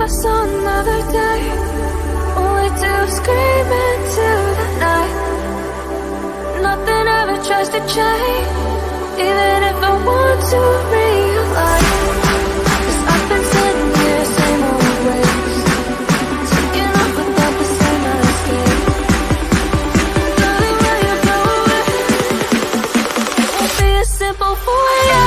I saw another day, only to scream into the night. Nothing ever tries to change, even if I want to realize. 'Cause I've been sitting here, same old ways, taking off without the same escape. Darling, will you go away? It won't be as simple for you.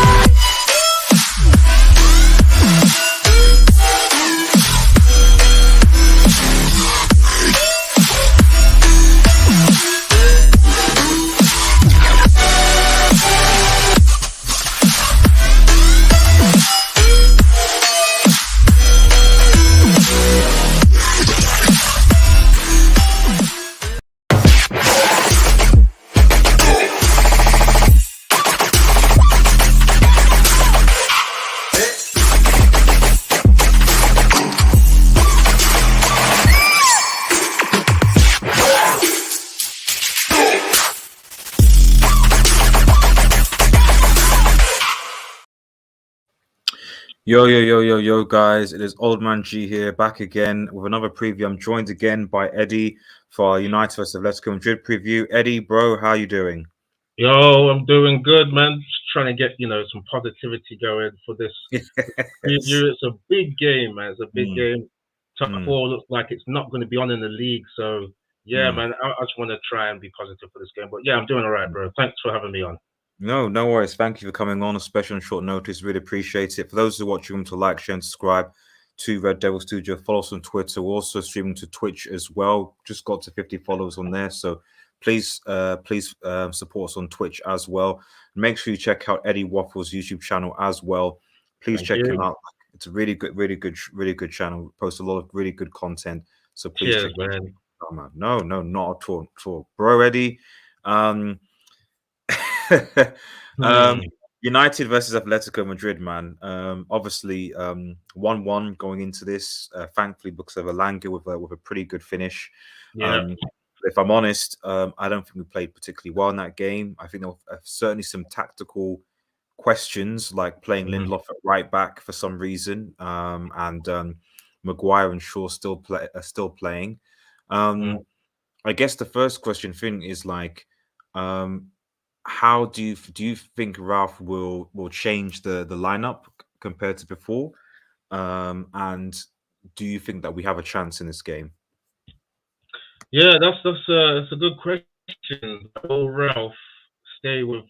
Yo, guys. It is Old Man G here, back again with another preview. I'm joined again by Eddie for our United vs Atletico Madrid preview. Eddie, bro, how you doing? Yo, I'm doing good, man. Just trying to get, some positivity going for this preview. It's a big game, man. It's a big game. Top four looks like it's not going to be on in the league. So, yeah, man, I just want to try and be positive for this game. But, yeah, I'm doing all right, bro. Thanks for having me on. No worries. Thank you for coming on, especially on short notice. Really appreciate it. For those who are watching, remember to like, share, and subscribe to Red Devil Studio. Follow us on Twitter. We're also streaming to Twitch as well. Just got to 50 followers on there. So please support us on Twitch as well. Make sure you check out Eddie Waffle's YouTube channel as well. Please check him out. It's a really good channel. Post a lot of really good content. So please check it out. Oh, man. No, not at all. Bro, Eddie. United versus Atletico Madrid, man. Obviously, 1-1 going into this. Thankfully, because of Alanga with a pretty good finish. Yeah. If I'm honest, I don't think we played particularly well in that game. I think there were certainly some tactical questions, like playing Lindelof at right back for some reason, and Maguire and Shaw still playing. I guess the first question thing is like, how do you think Ralph will change the lineup compared to before? And do you think that we have a chance in this game? Yeah, that's a good question. Will Ralph stay with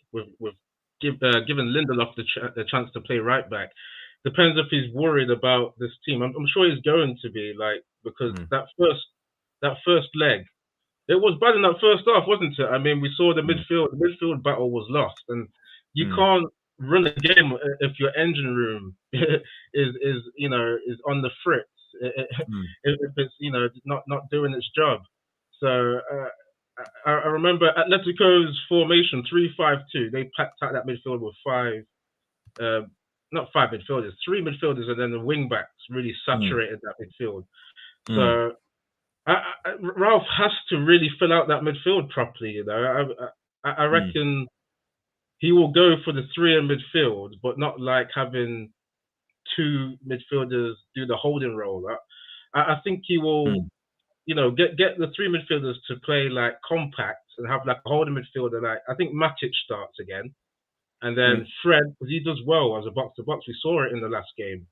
giving Lindelof the chance to play right back? Depends if he's worried about this team. I'm sure he's going to be, because that first leg, it was bad in that first half, wasn't it? I mean, we saw the midfield battle was lost, and you can't run a game if your engine room is on the fritz. If it's not doing its job. So I remember Atletico's formation 3-5-2. They packed out that midfield with not five midfielders, three midfielders, and then the wing backs really saturated that midfield. So Ralph has to really fill out that midfield properly. I reckon he will go for the three in midfield, but not like having two midfielders do the holding role. I think he will, get the three midfielders to play like compact and have like a holding midfielder. Like I think Matic starts again, and then Fred, because he does well as a box to box. We saw it in the last game,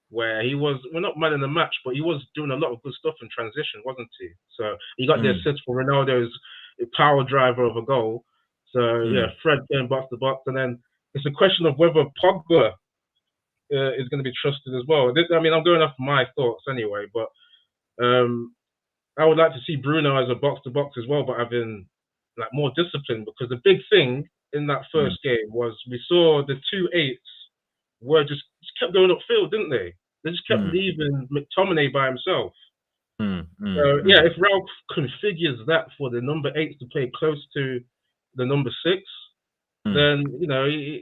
where he was, well, not man in the match, but he was doing a lot of good stuff in transition, wasn't he? So he got the assist for Ronaldo's power driver of a goal. So yeah, Fred going box to box, and then it's a question of whether Pogba is going to be trusted as well. I mean, I'm going off my thoughts anyway, but I would like to see Bruno as a box to box as well, but having like more discipline, because the big thing in that first game was we saw the 2-8s were just kept going upfield, didn't they? They just kept leaving McTominay by himself. So yeah, if Ralph configures that for the number 8s to play close to the number 6, then the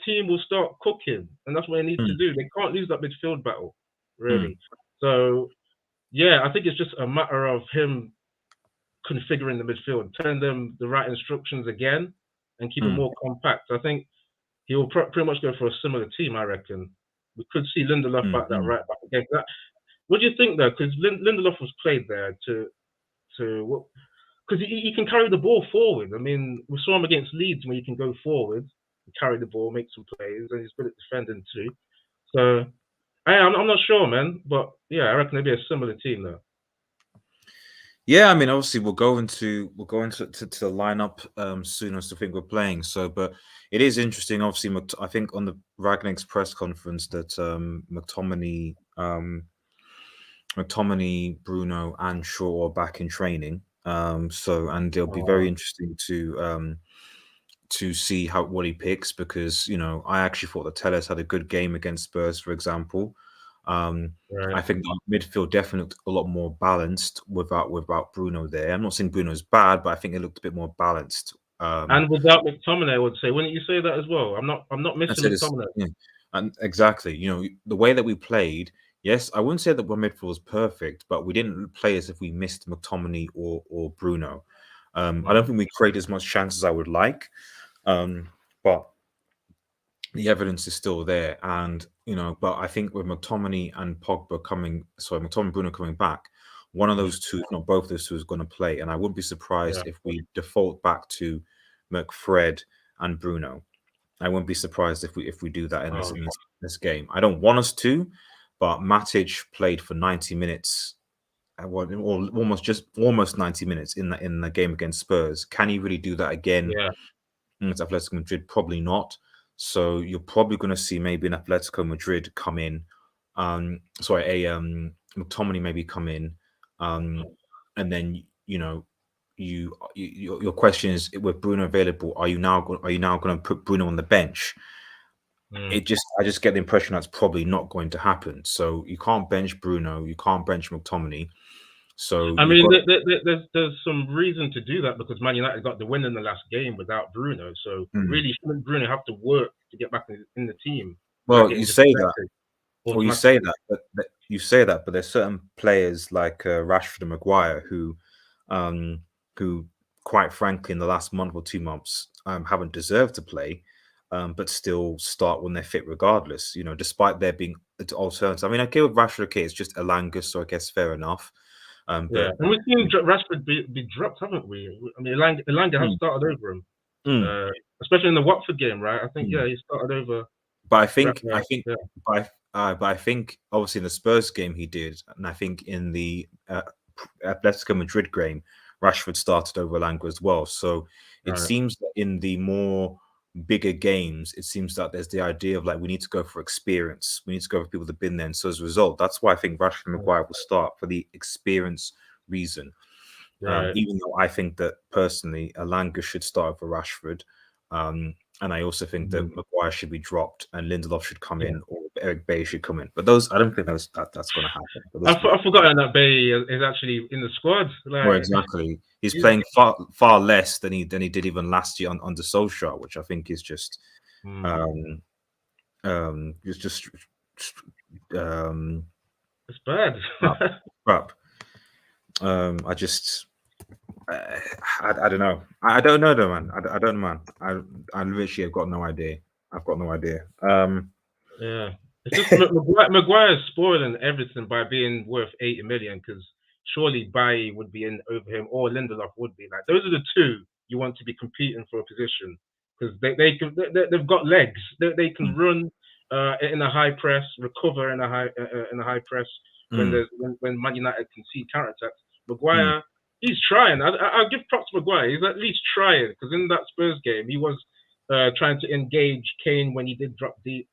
team will start cooking, and that's what they need to do. They can't lose that midfield battle, really. So yeah, I think it's just a matter of him configuring the midfield, telling them the right instructions again, and keep it more compact. I think he will pretty much go for a similar team, I reckon. we could see Lindelof at that right back again. What do you think though? Because Lindelof was played there because he can carry the ball forward. I mean, we saw him against Leeds where he can go forward, carry the ball, make some plays, and he's good at defending too. So I'm not sure, man, but yeah, I reckon it'd be a similar team though. Yeah, I mean, obviously we'll go into to the lineup soon as to think we're playing. So, but it is interesting. Obviously, I think on the Ragnick's press conference that McTominay, Bruno, and Shaw are back in training. So, and it'll be very interesting to see what he picks, because I actually thought that Telles had a good game against Spurs, for example. Right. I think the midfield definitely looked a lot more balanced without Bruno there. I'm not saying Bruno's bad, but I think it looked a bit more balanced. And without McTominay, I would say, wouldn't you say that as well? I'm not missing McTominay. Yeah, and exactly. The way that we played. Yes, I wouldn't say that our midfield was perfect, but we didn't play as if we missed McTominay or Bruno. I don't think we created as much chance as I would like, but the evidence is still there. And but I think with McTominay and McTominay and Bruno coming back, one of those two, if not both of those two, is going to play. And I wouldn't be surprised if we default back to McFred and Bruno. I wouldn't be surprised if we do that in this game. I don't want us to, but Matic played for 90 minutes, or almost 90 minutes in the game against Spurs. Can he really do that again? Yeah. Against Atletico Madrid? Probably not. So you're probably going to see maybe an Atletico Madrid come in. McTominay maybe come in, and then your question is, with Bruno available, are you now going to put Bruno on the bench? I just get the impression that's probably not going to happen. So you can't bench Bruno, you can't bench McTominay. So I mean, there's some reason to do that, because Man United got the win in the last game without Bruno. So really, shouldn't Bruno have to work to get back in the team? Well, you say that. Well, you say that, but there's certain players like Rashford and Maguire who, quite frankly, in the last month or 2 months, haven't deserved to play, but still start when they're fit, regardless. Despite there being alternatives. I mean, okay, with Rashford, okay, it's just Elanga, so I guess fair enough. But and we've seen Rashford be dropped, haven't we? I mean, Elanga has started over him, especially in the Watford game, right? I think he started over. But I think obviously in the Spurs game he did, and I think in the Atletico Madrid game, Rashford started over Elanga as well. So it seems that in the more bigger games, it seems that there's the idea of, like, we need to go for experience. We need to go for people that have been there. And so as a result, that's why I think Rashford and Maguire will start, for the experience reason. Even though I think that personally, Elanga should start for Rashford. And I also think that Maguire should be dropped and Lindelof should come in, or Eric Bailly should come in. But I don't think that's going to happen. I've forgotten that Bailly is actually in the squad. Well, exactly. He's playing far less than he did even last year under Solskjaer, which I think is just it's bad. crap. I don't know. I don't know though, man. I don't know, man. I literally have got no idea. I've got no idea. Yeah. It's just Maguire's spoiling everything by being worth 80 million, because surely Bailly would be in over him, or Lindelof would be. Like, those are the two you want to be competing for a position, because they've got legs. They can run in a high press, recover in a high press when Man United can see counterattacks. Maguire, he's trying. I'll give props to Maguire. He's at least trying, because in that Spurs game, he was trying to engage Kane when he did drop deep,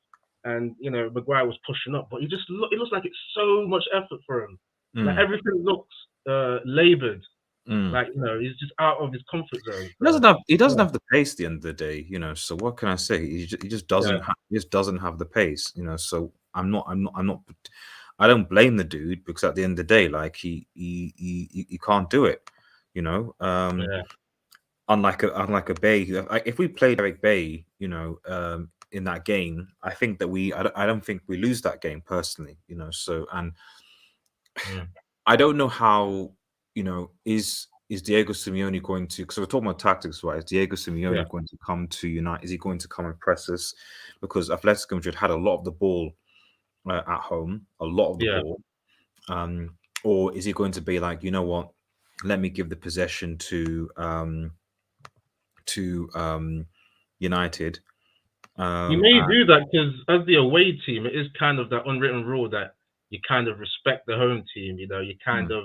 and Maguire was pushing up. But it looks like it's so much effort for him. Like, everything looks laboured. Like, he's just out of his comfort zone. He doesn't have the pace at the end of the day. So what can I say? He just doesn't. He just doesn't have the pace. So I'm not. I don't blame the dude, because at the end of the day, like, he can't do it. Unlike a Bay, if we played Eric Bay, in that game, I think that I don't think we lose that game personally. So, and I don't know how. Is Diego Simeone going to? Because we're talking about tactics, right? Is Diego Simeone going to come to United? Is he going to come and press us? Because Atletico Madrid had a lot of the ball at home, a lot of the Yeah. ball, or is he going to be like, you know what, let me give the possession to United? You may do that because as the away team, it is kind of that unwritten rule that you kind of respect the home team. You kind of,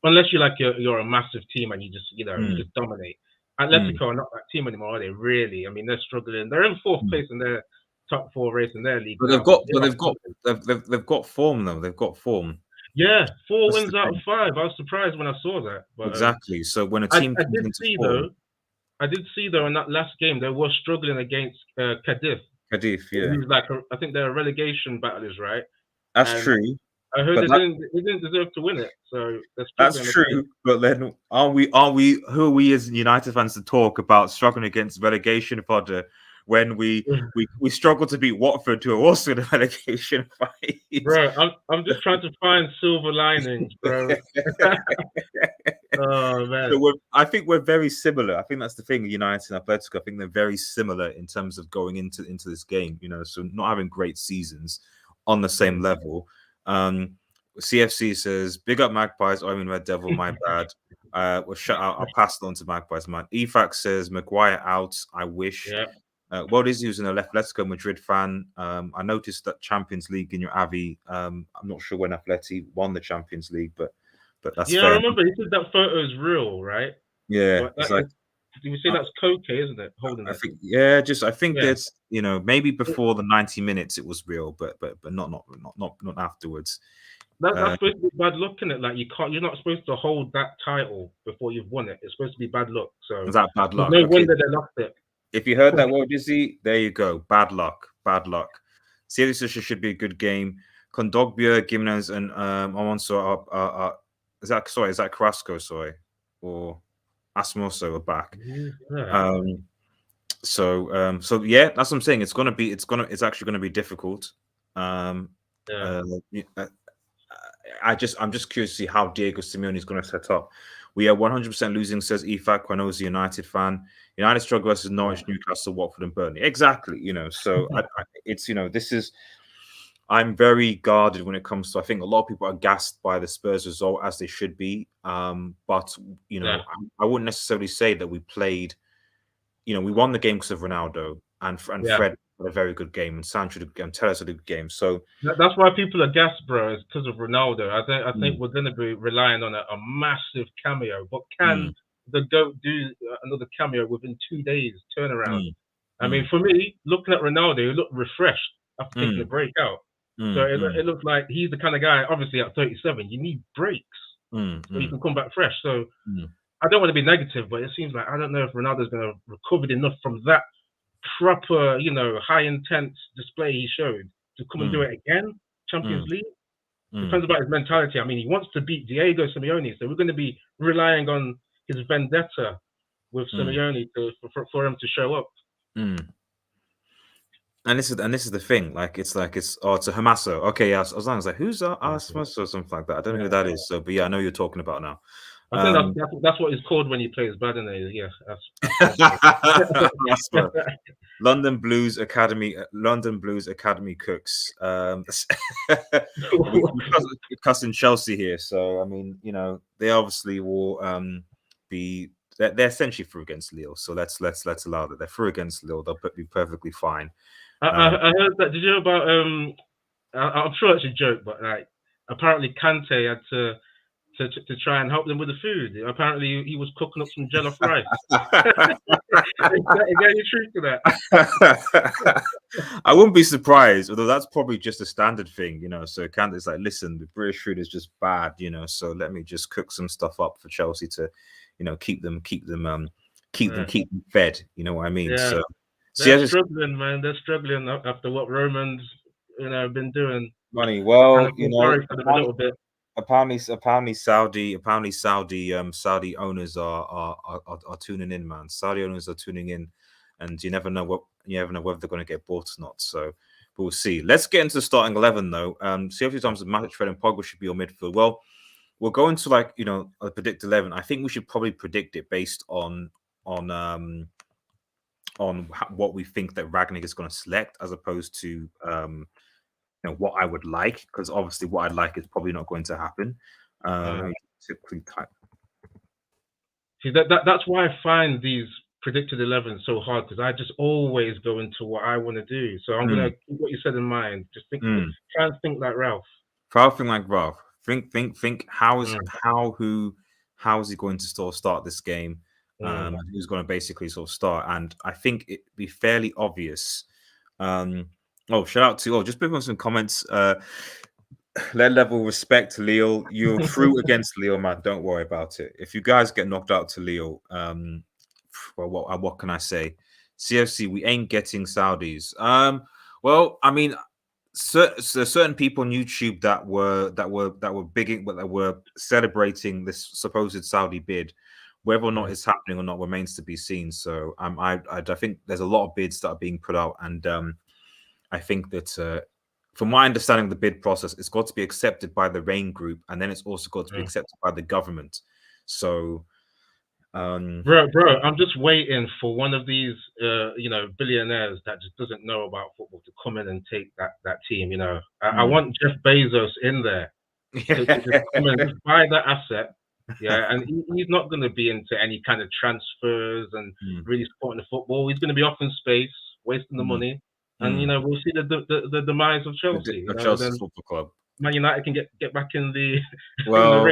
unless you're a massive team and you just dominate. Atletico are not that team anymore, are they? Really? I mean, they're struggling. They're in fourth place in their top four race in their league But now, but they are they've got form though. They've got form. yeah, 4 That's the wins out of thing. 5. I was surprised when I saw that, but Exactly. So when a I, team I comes did into see form, though. I did see though in that last game they were struggling against Cadiz. Cadiz, yeah, Who's I think they're relegation battlers, right? that's And true. I heard But they didn't deserve to win it, so they're that's struggling again. true. But then, are we? Who are we as United fans to talk about struggling against relegation fodder when we struggle to beat Watford, who are also in a relegation fight? Bro, I'm just trying to find silver linings, bro. Oh man. So I think we're very similar. I think that's the thing. United and Atletico, I think they're very similar in terms of going into this game. So not having great seasons on the same level. CFC says, "Big up Magpies." I mean, Red Devil. My bad. Well, shut out. I'll pass it on to Magpies, man. EFAC says, "Maguire out. I wish." Yeah. Well, this is an Atletico Madrid fan. I noticed that Champions League in your Avi. I'm not sure when Atleti won the Champions League, but that's Yeah, I fair. remember he said that photo is real, right? Yeah, But it's that like is, did we say uh, that's Koke, isn't it? Holding I it. think, yeah, I think Yeah. that's maybe before the 90 minutes it was real, but not afterwards. That's Uh, supposed to be bad luck, in it. Like you're not supposed to hold that title before you've won it. It's supposed to be bad luck. So is that bad there's luck? no Okay, wonder they lost it. if you heard that word, Dizzy, there you go. Bad luck, bad luck. Seriously, should be a good game. Kondogbia, Gimenez, and Alonso is that Carrasco? Sorry, or Asmoso are back. Yeah. So yeah, that's what I'm saying. It's actually gonna be difficult. Um, Yeah. uh, I'm just curious to see how Diego Simeone is going to set up. We are 100% losing, says EFAC. I know he's a United fan. United struggle versus Norwich, Newcastle, Watford, and Burnley. Exactly. So it's this is. I'm very guarded when it comes to. I think a lot of people are gassed by the Spurs result, as they should be. But Yeah. I wouldn't necessarily say that we played. We won the game because of Ronaldo and Yeah. Fred had a very good game, and Sancho and Telles had a good game. So That's why people are gassed, bro. It's because of Ronaldo. I think mm, we're going to be relying on a massive cameo. But can mm, the GOAT do another cameo within 2 days turnaround? mm, I mean, mm, for me, looking at Ronaldo, he looked refreshed after taking the mm, break out. So mm, mm. it looks like he's the kind of guy. Obviously, at 37, you need breaks Mm, so you mm, can come back fresh. So mm, I don't want to be negative, but it seems like I don't know if Ronaldo's going to recover enough from that proper, high intense display he showed to come and do mm, it again. Champions mm, League. mm, Depends about his mentality. I mean, he wants to beat Diego Simeone, so we're going to be relying on his vendetta with mm, Simeone for him to show up. mm. And this is the thing. It's it's a Hamaso. Okay, yeah. As long as who's Asmus or something like that. I don't know who Yeah, that is. So, but yeah, I know you're talking about now. I think that's Um, that's, that's what he's called when he plays bad, and yeah, that's Asma. London Blues Academy cooks. We're cussing Chelsea here, so I mean, they obviously will be. They're essentially through against Lille, so let's allow that they're through against Lille. They'll be perfectly fine. I heard that. Did you know about I'm sure it's a joke, but like apparently Kante had to try and help them with the food. Apparently he was cooking up some jollof rice. Is there any truth to that? I wouldn't be surprised, although that's probably just a standard thing, So Kante's like, listen, the British food is just bad, So let me just cook some stuff up for Chelsea to, keep them fed. You know what I mean? Yeah. So They're struggling, man. They're struggling after what Romans, been doing. Money. Kind Well, of feel sorry for them a little bit. apparently Saudi owners are tuning in, man. Saudi owners are tuning in, and you never know whether they're going to get bought or not. So, but we'll see. Let's get into the starting 11 though. See a few times Matic, Fred, and Pogba should be on midfield. Well, we'll go into a predict 11. I think we should probably predict it based on what we think that Ragnick is going to select, as opposed to what I would like, because obviously what I'd like is probably not going to happen. Let me quickly type. See, that's why I find these predicted 11 so hard, because I just always go into what I want to do. So I'm gonna keep what you said in mind. Just try and think like Ralph. Try to think like Ralph. Think. How is he going to sort of start this game? And who's going to basically sort of start? And I think it'd be fairly obvious. Shout out to just put on some comments. Let level respect to Leo. You're through against Leo, man. Don't worry about it. If you guys get knocked out to Leo, well, what can I say? CFC, we ain't getting Saudis. Well, I mean, certain people on YouTube that were bigging, but that were celebrating this supposed Saudi bid. Whether or not it's happening or not remains to be seen. So I think there's a lot of bids that are being put out, and I think that from my understanding of the bid process, it's got to be accepted by the Rain Group, and then it's also got to be accepted by the government. So, bro, I'm just waiting for one of these, billionaires that just doesn't know about football to come in and take that team. I want Jeff Bezos in there to just come and just buy that asset. Yeah, and he's not going to be into any kind of transfers and really supporting the football. He's going to be off in space, wasting the money. And we'll see the demise of Chelsea. Chelsea Football Club. Man United can get back in the well, in the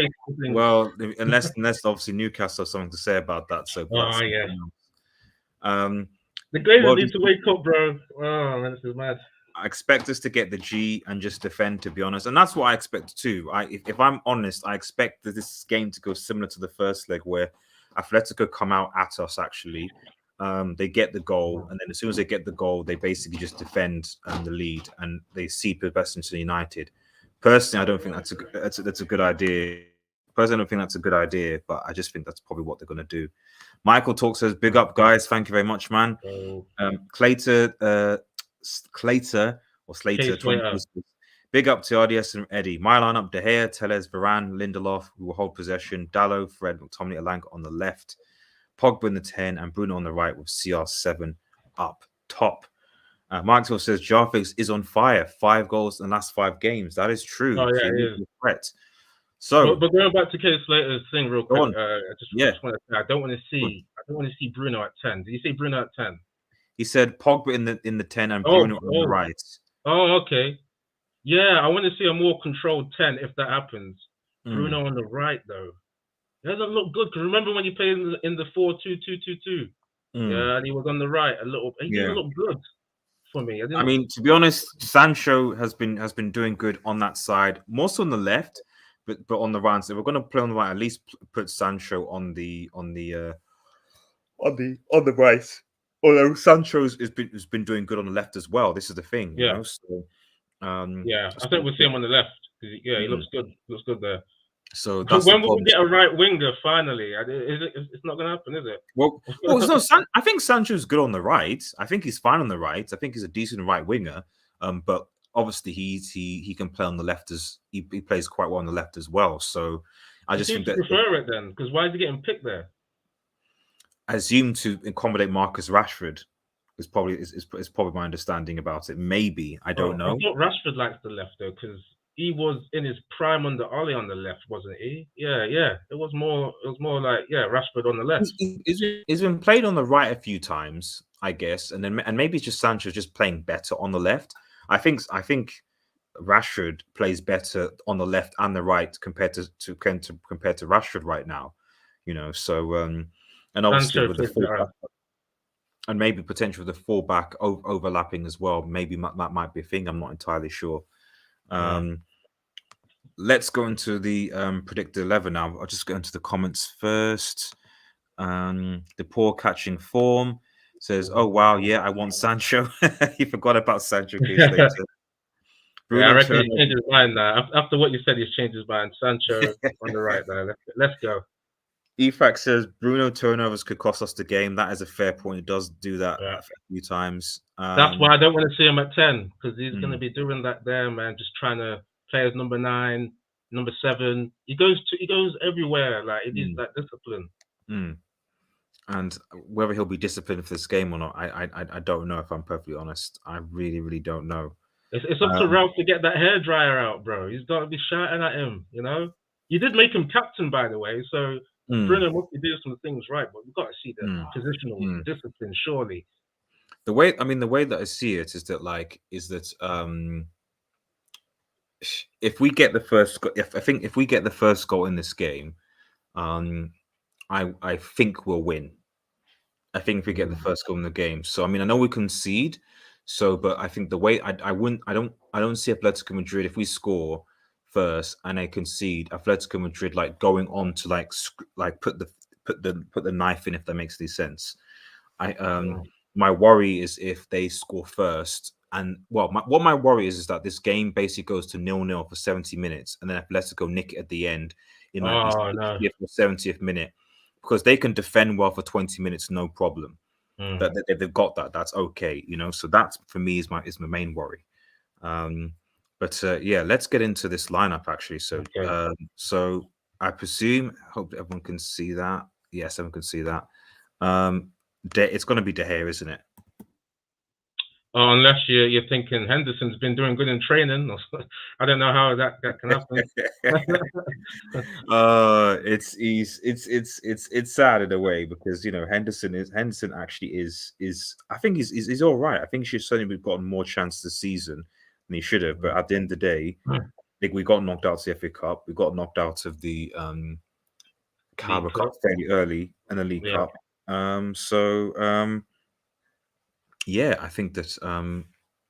race. Unless obviously Newcastle has something to say about that. So, yeah. The Glazers need to wake up, bro. Oh man, this is mad. I expect us to get the G and just defend, to be honest, and that's what I expect too. If I'm honest, I expect that this game to go similar to the first leg, where Atletico come out at us actually. They get the goal, and then as soon as they get the goal, they basically just defend the lead, and they see possession to United. Personally, I don't think that's a good idea. Personally, I don't think that's a good idea, but I just think that's probably what they're going to do. Michael Talk says, "Big up, guys! Thank you very much, man." Slater, big up to RDS and Eddie. My lineup: De Gea, Telles, Varane, Lindelof, who will hold possession. Dallo, Fred, McTominay, Alanga on the left. Pogba in the 10 and Bruno on the right with CR7 up top. Maxwell says Jarvix is on fire. 5 goals in the last 5 games. That is true. Oh, yeah, it is. Threat. So, but going back to Kate Slater's thing real quick, I just want to say I don't want to see Bruno at 10. Did you say Bruno at 10? He said Pogba in the 10 and Bruno on the right. Oh, okay. Yeah, I want to see a more controlled 10 if that happens. Bruno on the right though. It doesn't look good, because remember when you played in the 4-2-2-2-2? Yeah, and he was on the right a little. He didn't look good for me. I mean, to be honest, Sancho has been doing good on that side, more so on the left, but on the right. So if we're going to play on the right, at least put Sancho on the right. Although Sancho has been doing good on the left as well. This is the thing, you know. So, I think we'll see him on the left. He looks good. Looks good there. So that's when will we get a right winger finally? It's not going to happen, is it? Well, I think Sancho's good on the right. I think he's fine on the right. I think he's a decent right winger. But obviously he can play on the left as he plays quite well on the left as well. So I just think that prefer it then, because why is he getting picked there? I assume to accommodate Marcus Rashford is probably my understanding about it. Maybe I don't know. I thought Rashford likes the left though, because he was in his prime under Oli on the left, wasn't he? Yeah. It was more like Rashford on the left. He's been played on the right a few times, I guess, and maybe it's just Sancho just playing better on the left. I think Rashford plays better on the left and the right compared to Rashford right now. So and obviously with the fullback, and maybe potentially with the fullback overlapping as well. Maybe that might be a thing. I'm not entirely sure. Let's go into the predicted 11 now. I'll just go into the comments first. The poor catching form says, "Oh wow, yeah, I want Sancho." He forgot about Sancho. I reckon he changed his mind now. After what you said, he's changed his mind. Sancho on the right there. Let's go. EFAC says Bruno turnovers could cost us the game. That is a fair point. It does do that a few times. That's why I don't want to see him at 10, because he's going to be doing that there, man. Just trying to play as number 9, number 7. He goes everywhere. Like it is that discipline. And whether he'll be disciplined for this game or not, I don't know. If I'm perfectly honest, I really don't know. It's up to Ralph to get that hairdryer out, bro. He's got to be shouting at him, you know. You did make him captain, by the way, so Bruno must be doing some things right, but we've got to see the positional discipline, surely. The way that I see it is that if we get the first if we get the first goal in this game, I think we'll win. I think if we get the first goal in the game. So I mean, I know we concede. So, but I think the way I don't see Atletico Madrid if we score first and they concede, Atletico Madrid like going on to put the knife in, if that makes any sense. My worry is if they score first, and well, my worry is that this game basically goes to 0-0 for 70 minutes, and then Atletico nick it at the end in like the 60th or 70th minute, because they can defend well for 20 minutes, no problem. That they've got that, that's okay, you know. So that's for me is my main worry. But yeah, let's get into this lineup actually. So so I presume, hope everyone can see that. Yes, everyone can see that. It's going to be De Gea, isn't it? Oh, unless you're thinking Henderson's been doing good in training. I don't know how that can happen. It's sad in a way, because you know Henderson actually is I think he's all right. I think he's certainly gotten more chance this season than he should have. But at the end of the day, I think we got knocked out of the FA Cup. We got knocked out of the Carabao Cup fairly early, and the League Cup. Yeah, I think that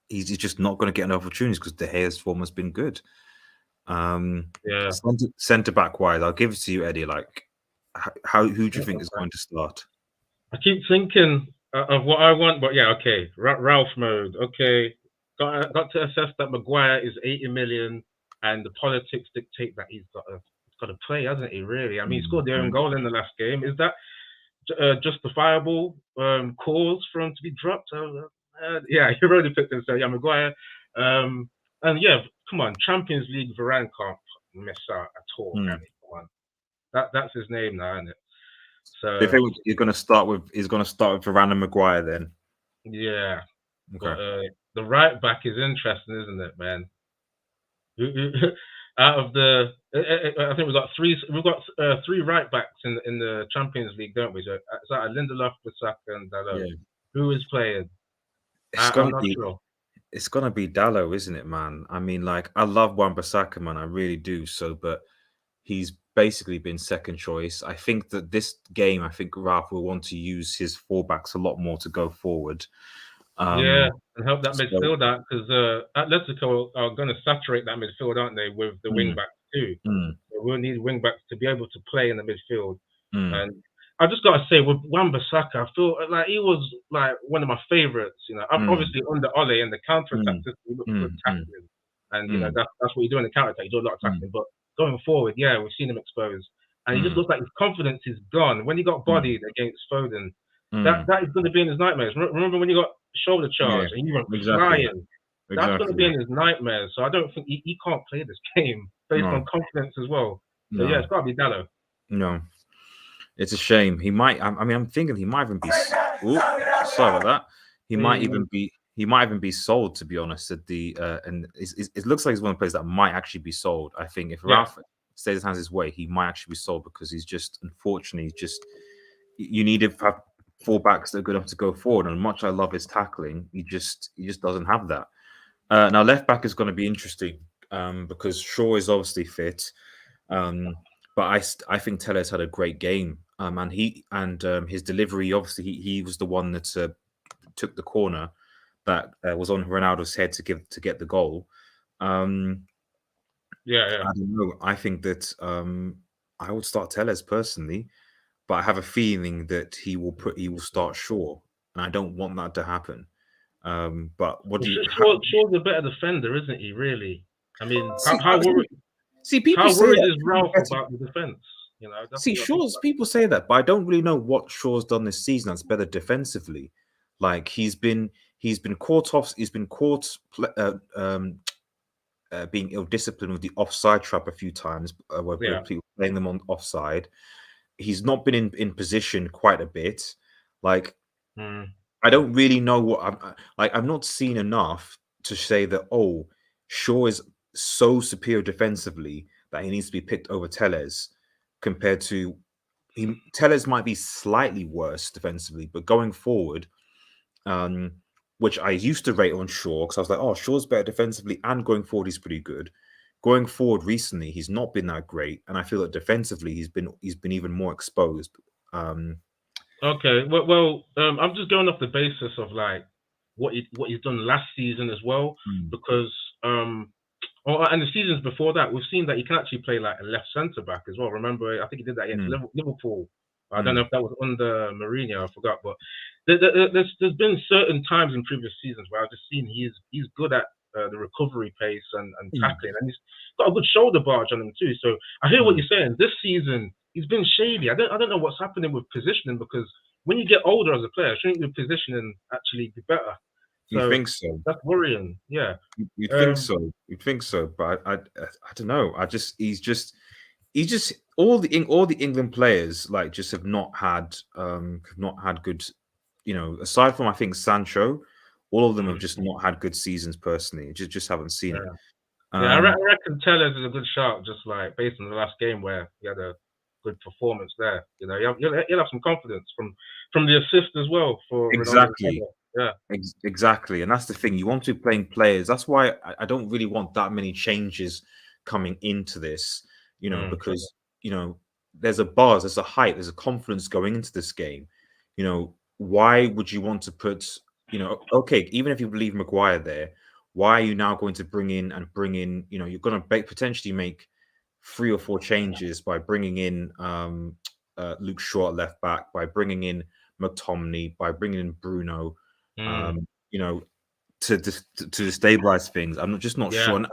he's just not going to get enough opportunities because De Gea's form has been good. Centre back wise, I'll give it to you, Eddie. Like, who do you think is going to start? I keep thinking of what I want, but yeah, okay, Ralph mode. Okay, got to assess that Maguire is 80 million, and the politics dictate that he's got to play, hasn't he? Really, I mean, he scored the own goal in the last game. Is that justifiable cause for him to be dropped? Yeah, you already picked him. So yeah, Maguire. And yeah, come on, Champions League, Varane can't miss out at all. Can he? Come on, that's his name now, isn't it? So if he's going to start with Varane and Maguire then. Yeah, okay. But the right back is interesting, isn't it, man? Out of the, I think we've got three right backs in the Champions League, don't we? So it's like Lindelof, Bissaka, and Dalot. Yeah. Who is playing? I'm not sure. It's gonna be Dalot, isn't it, man? I mean, like, I love Wan-Bissaka, man, I really do. So, but he's basically been second choice. I think that this game, Ralph will want to use his fullbacks a lot more to go forward. Yeah, and help that midfield out, because Atletico are going to saturate that midfield, aren't they, with the wing backs too? So we'll need wing backs to be able to play in the midfield. And I just got to say, with Wan-Bissaka, I feel like he was like one of my favourites. You know, obviously under Ole and the counter attack system, he looked good tackling, and you know that's what you do in the counter attack. You do a lot of tackling, but going forward, yeah, we've seen him exposed, and he just looks like his confidence is gone. When he got bodied against Foden, that is going to be in his nightmares. Remember when he got shoulder charge and he went flying? That's going to be in his nightmares. So I don't think he can't play this game based on confidence as well. So yeah, it's got to be Dalot. No, it's a shame. He might. I mean, I'm thinking he might even be. Sorry about that. He might even be sold, to be honest. At the and it looks like he's one of the players that might actually be sold. I think if Ralph stays his hands his way, he might actually be sold, because he's just, unfortunately, you need to have fullbacks that are good enough to go forward. And much I love his tackling, he just doesn't have that. Now left back is going to be interesting because Shaw is obviously fit, but I think Telles had a great game, and his delivery, obviously he was the one that took the corner that was on Ronaldo's head to get the goal. Yeah. I don't know. I think that I would start Telles personally, but I have a feeling that he will start Shaw, and I don't want that to happen. But what do you? Shaw's a better defender, isn't he? Really? I mean, how worried is Ralph about the defense? You know, people say that, but I don't really know what Shaw's done this season that's better defensively. Like he's been caught off. He's been caught being ill-disciplined with the offside trap a few times, where people playing them on offside. He's not been in position quite a bit. Like I don't really know what I'm not seeing enough to say that, oh, Shaw is so superior defensively that he needs to be picked over Telles, compared to Telles might be slightly worse defensively, but going forward, which I used to rate on Shaw because I was like, oh, Shaw's better defensively and going forward he's pretty good. Going forward recently, he's not been that great, and I feel that defensively he's been even more exposed. Okay, well, I'm just going off the basis of like what he's done last season as well, because and the seasons before that, we've seen that he can actually play like a left centre back as well. Remember, I think he did that against Liverpool. I don't know if that was under Mourinho, I forgot. But there's been certain times in previous seasons where I've just seen he's good at the recovery pace and tackling, and he's got a good shoulder barge on him too. So I hear what you're saying. This season he's been shady. I don't know what's happening with positioning, because when you get older as a player, shouldn't your positioning actually be better? You think so? That's worrying. Yeah. You'd think so. You'd think so, but I don't know. He's just all the England players like just have not had good, aside from I think Sancho, all of them have just not had good seasons personally. Just haven't seen it. Yeah, I reckon Tellers is a good shout, just like based on the last game where he had a good performance there. You'll have some confidence from the assist as well for exactly. Ronaldo. Yeah, exactly, and that's the thing. You want to be playing players. That's why I don't really want that many changes coming into this. Because there's a buzz, there's a hype, there's a confidence going into this game. Why would you want to put? Okay, even if you believe Maguire there, why are you now going to bring in? You're going to potentially make 3 or 4 changes by bringing in Luke Shaw at left back, by bringing in McTominay, by bringing in Bruno. To destabilize things. I'm just not sure. And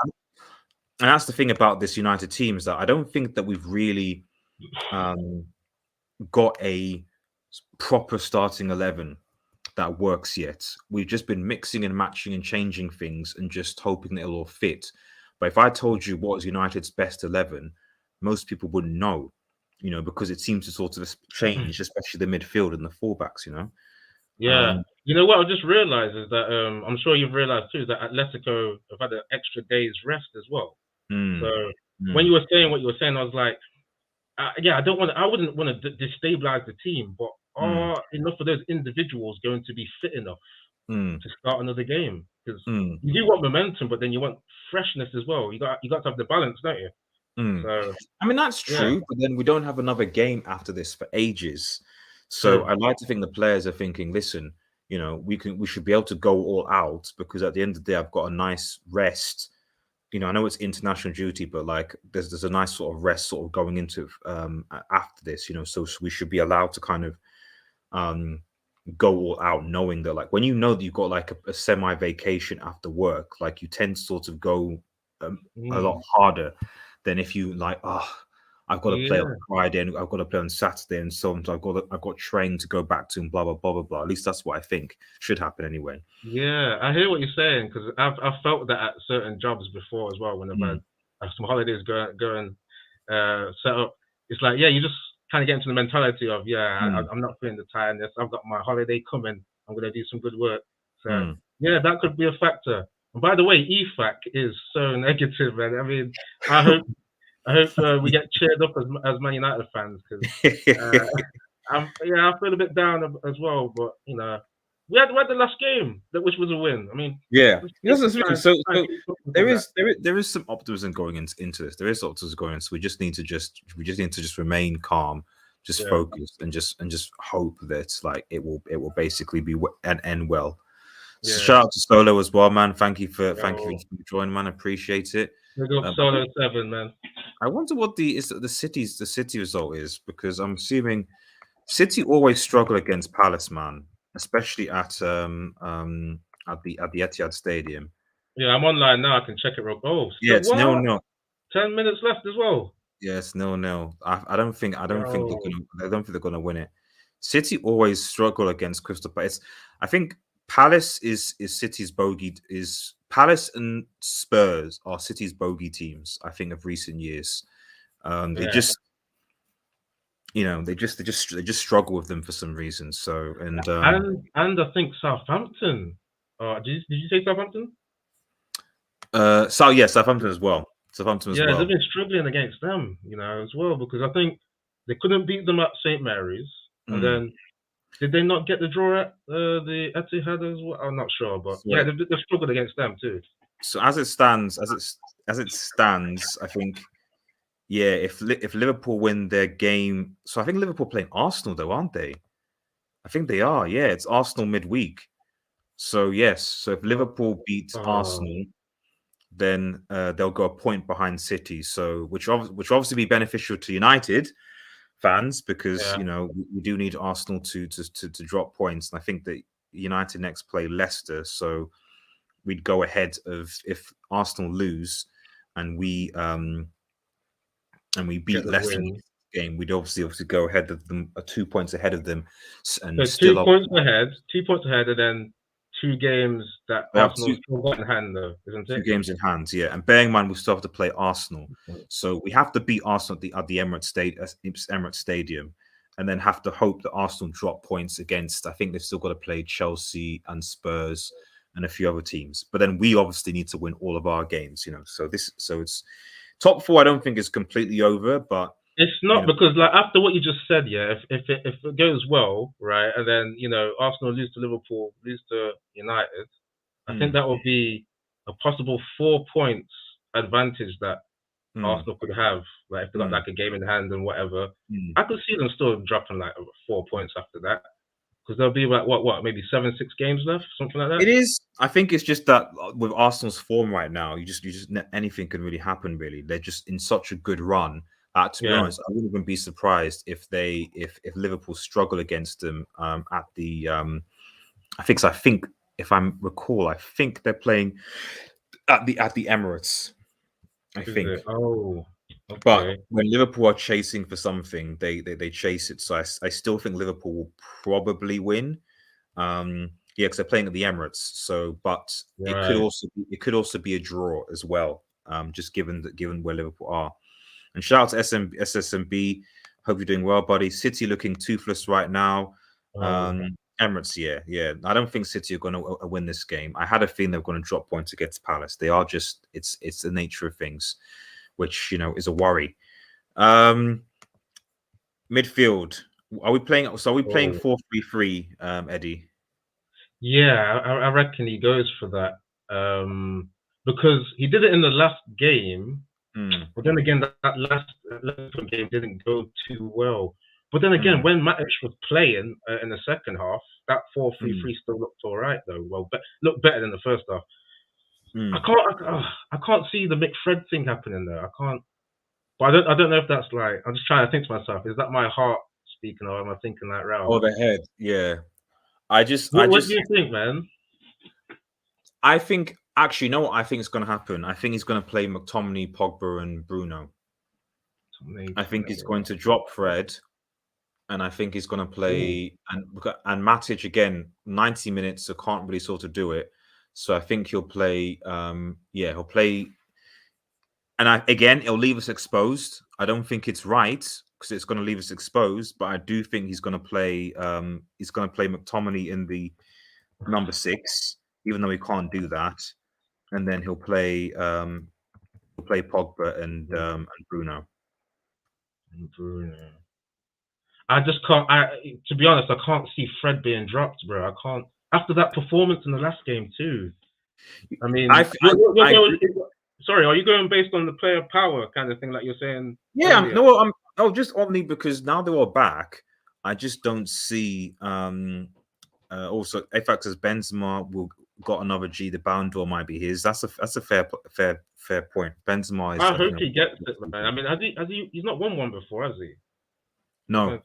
that's the thing about this United team, is that I don't think that we've really got a proper starting 11 that works yet. We've just been mixing and matching and changing things and just hoping that it'll all fit. But if I told you what is United's best 11, most people wouldn't know, because it seems to sort of change, especially the midfield and the fullbacks, Yeah. What I just realized is that I'm sure you've realized too that Atletico have had an extra day's rest as well. So when you were saying what you were saying, I was like, I wouldn't want to destabilize the team, but are enough of those individuals going to be fit enough to start another game? Because you do want momentum, but then you want freshness as well. You got to have the balance, don't you? So I mean, that's true, but then we don't have another game after this for ages. So I'd like to think the players are thinking, listen, we should be able to go all out, because at the end of the day, I've got a nice rest. I know it's international duty, but like there's a nice sort of rest sort of going into after this, so we should be allowed to kind of go all out, knowing that like when you know that you've got like a semi vacation after work, like you tend to sort of go a lot harder than if you like, I've got to play on Friday and I've got to play on Saturday and so on. So I've got training to go back to and blah blah blah blah blah. At least that's what I think should happen anyway. Yeah, I hear what you're saying, because I've felt that at certain jobs before as well when I've had some holidays going set up. It's like you just kind of get into the mentality of I'm not feeling the tiredness. I've got my holiday coming. I'm going to do some good work. So that could be a factor. And by the way, EFAC is so negative, man. I mean, I hope we get cheered up as Man United fans, because I feel a bit down as well. But we had the last game, which was a win. I mean, so there is some optimism going into this. There is optimism going in, so we just need to just remain calm, just focus, and just hope that like it will basically be and end well. So shout out to Solo as well, man. Thank you for joining, man. Appreciate it. Solo 7, man. I wonder what the City result is, because I'm assuming City always struggle against Palace, man, especially at the Etihad Stadium. Yeah, I'm online now. I can check it real. Oh, it's 0-0. 10 minutes left as well. Yeah, it's 0-0. I don't think they're gonna win it. City always struggle against Crystal Palace. I think Palace is City's bogey. Palace and Spurs are City's bogey teams, I think, of recent years. They just struggle with them for some reason. So and I think Southampton. Did you say Southampton? Southampton as well. Southampton as Yeah, they've well. been struggling against them, as well, because I think they couldn't beat them at St. Mary's, and then did they not get the draw at the Etihad as well? I'm not sure, but yeah, So, they've struggled against them too. so as it stands, I think if Liverpool win their game, so I think Liverpool playing Arsenal though, aren't they? I think they are. Yeah, it's Arsenal midweek. So yes, so if Liverpool beats Oh, Arsenal, then they'll go a point behind City. So which obviously be beneficial to United fans because yeah, we do need Arsenal to drop points, and I think that United next play Leicester, so we'd go ahead of if Arsenal lose and we get beat the Leicester in win. the game, we'd obviously go ahead of them, 2 points ahead of them, So and still up. 2 points ahead, and then 2 games that They have Arsenal still got in hand, though, isn't two it? games in hand, yeah. And bearing in mind, we still have to play Arsenal, so we have to beat Arsenal at the Emirates Stadium, and then have to hope that Arsenal drop points against. I think they've still got to play Chelsea and Spurs and a few other teams. But then we obviously need to win all of our games, So it's top four. I don't think is completely over, but It's not because, like, after what you just said, yeah, if it goes well, right, and then Arsenal lose to Liverpool, lose to United, I think that will be a possible 4 points advantage that Arsenal could have, like if they got like a game in hand and whatever. I could see them still dropping like 4 points after that because there'll be like what maybe 7, 6 games left, something like that. It is. I think it's just that with Arsenal's form right now, anything can really happen. Really, they're just in such a good run. To be Yeah, honest, I wouldn't even be surprised if Liverpool struggle against them at the. I think if I recall, I think they're playing at the Emirates. I is think. it? Oh, But okay, when Liverpool are chasing for something, they chase it. So I still think Liverpool will probably win. Yeah, because they're playing at the Emirates. So, but right. it could also be a draw as well. Just given where Liverpool are. And shout out to SSMB. Hope you're doing well, buddy. City looking toothless right now. Oh, Emirates, yeah. I don't think City are going to win this game. I had a feeling they're going to drop points against Palace. They are just it's the nature of things, which is a worry. Midfield. Are we playing? So are we playing oh. 4-3-3, Eddie? Yeah, I reckon he goes for that because he did it in the last game. But then again, that last Liverpool game didn't go too well. But then again, when Matic was playing in the second half, that 4-3-3 still looked all right though. Well, looked better than the first half. I can't see the McFred thing happening there. I can't. But I don't know if that's like. I'm just trying to think to myself. Is that my heart speaking, or am I thinking like Ralph? Oh, the head. Yeah. I What do you think, man? I think actually, you know what I think is going to happen? I think he's going to play McTominay, Pogba, and Bruno. I think he's going to drop Fred, and I think he's going to play and Matic again. 90 minutes, so can't really sort of do it. So I think he'll play. He'll play, and it'll leave us exposed. I don't think it's right because it's going to leave us exposed, but I do think he's going to play. He's going to play McTominay in the number 6, even though he can't do that, and then he'll play Pogba and Bruno. Bruno. I just can't. To be honest, I can't see Fred being dropped, bro. I can't. After that performance in the last game too. I mean, sorry, are you going based on the player power kind of thing, like you're saying? Yeah, earlier? just only because now they're all back. I just don't see. Also, FX as Benzema will got another G. The Ballon d'Or might be his. That's a fair point. Benzema is. I hope he gets it, man. I mean, has he? He's not won one before, has he? No.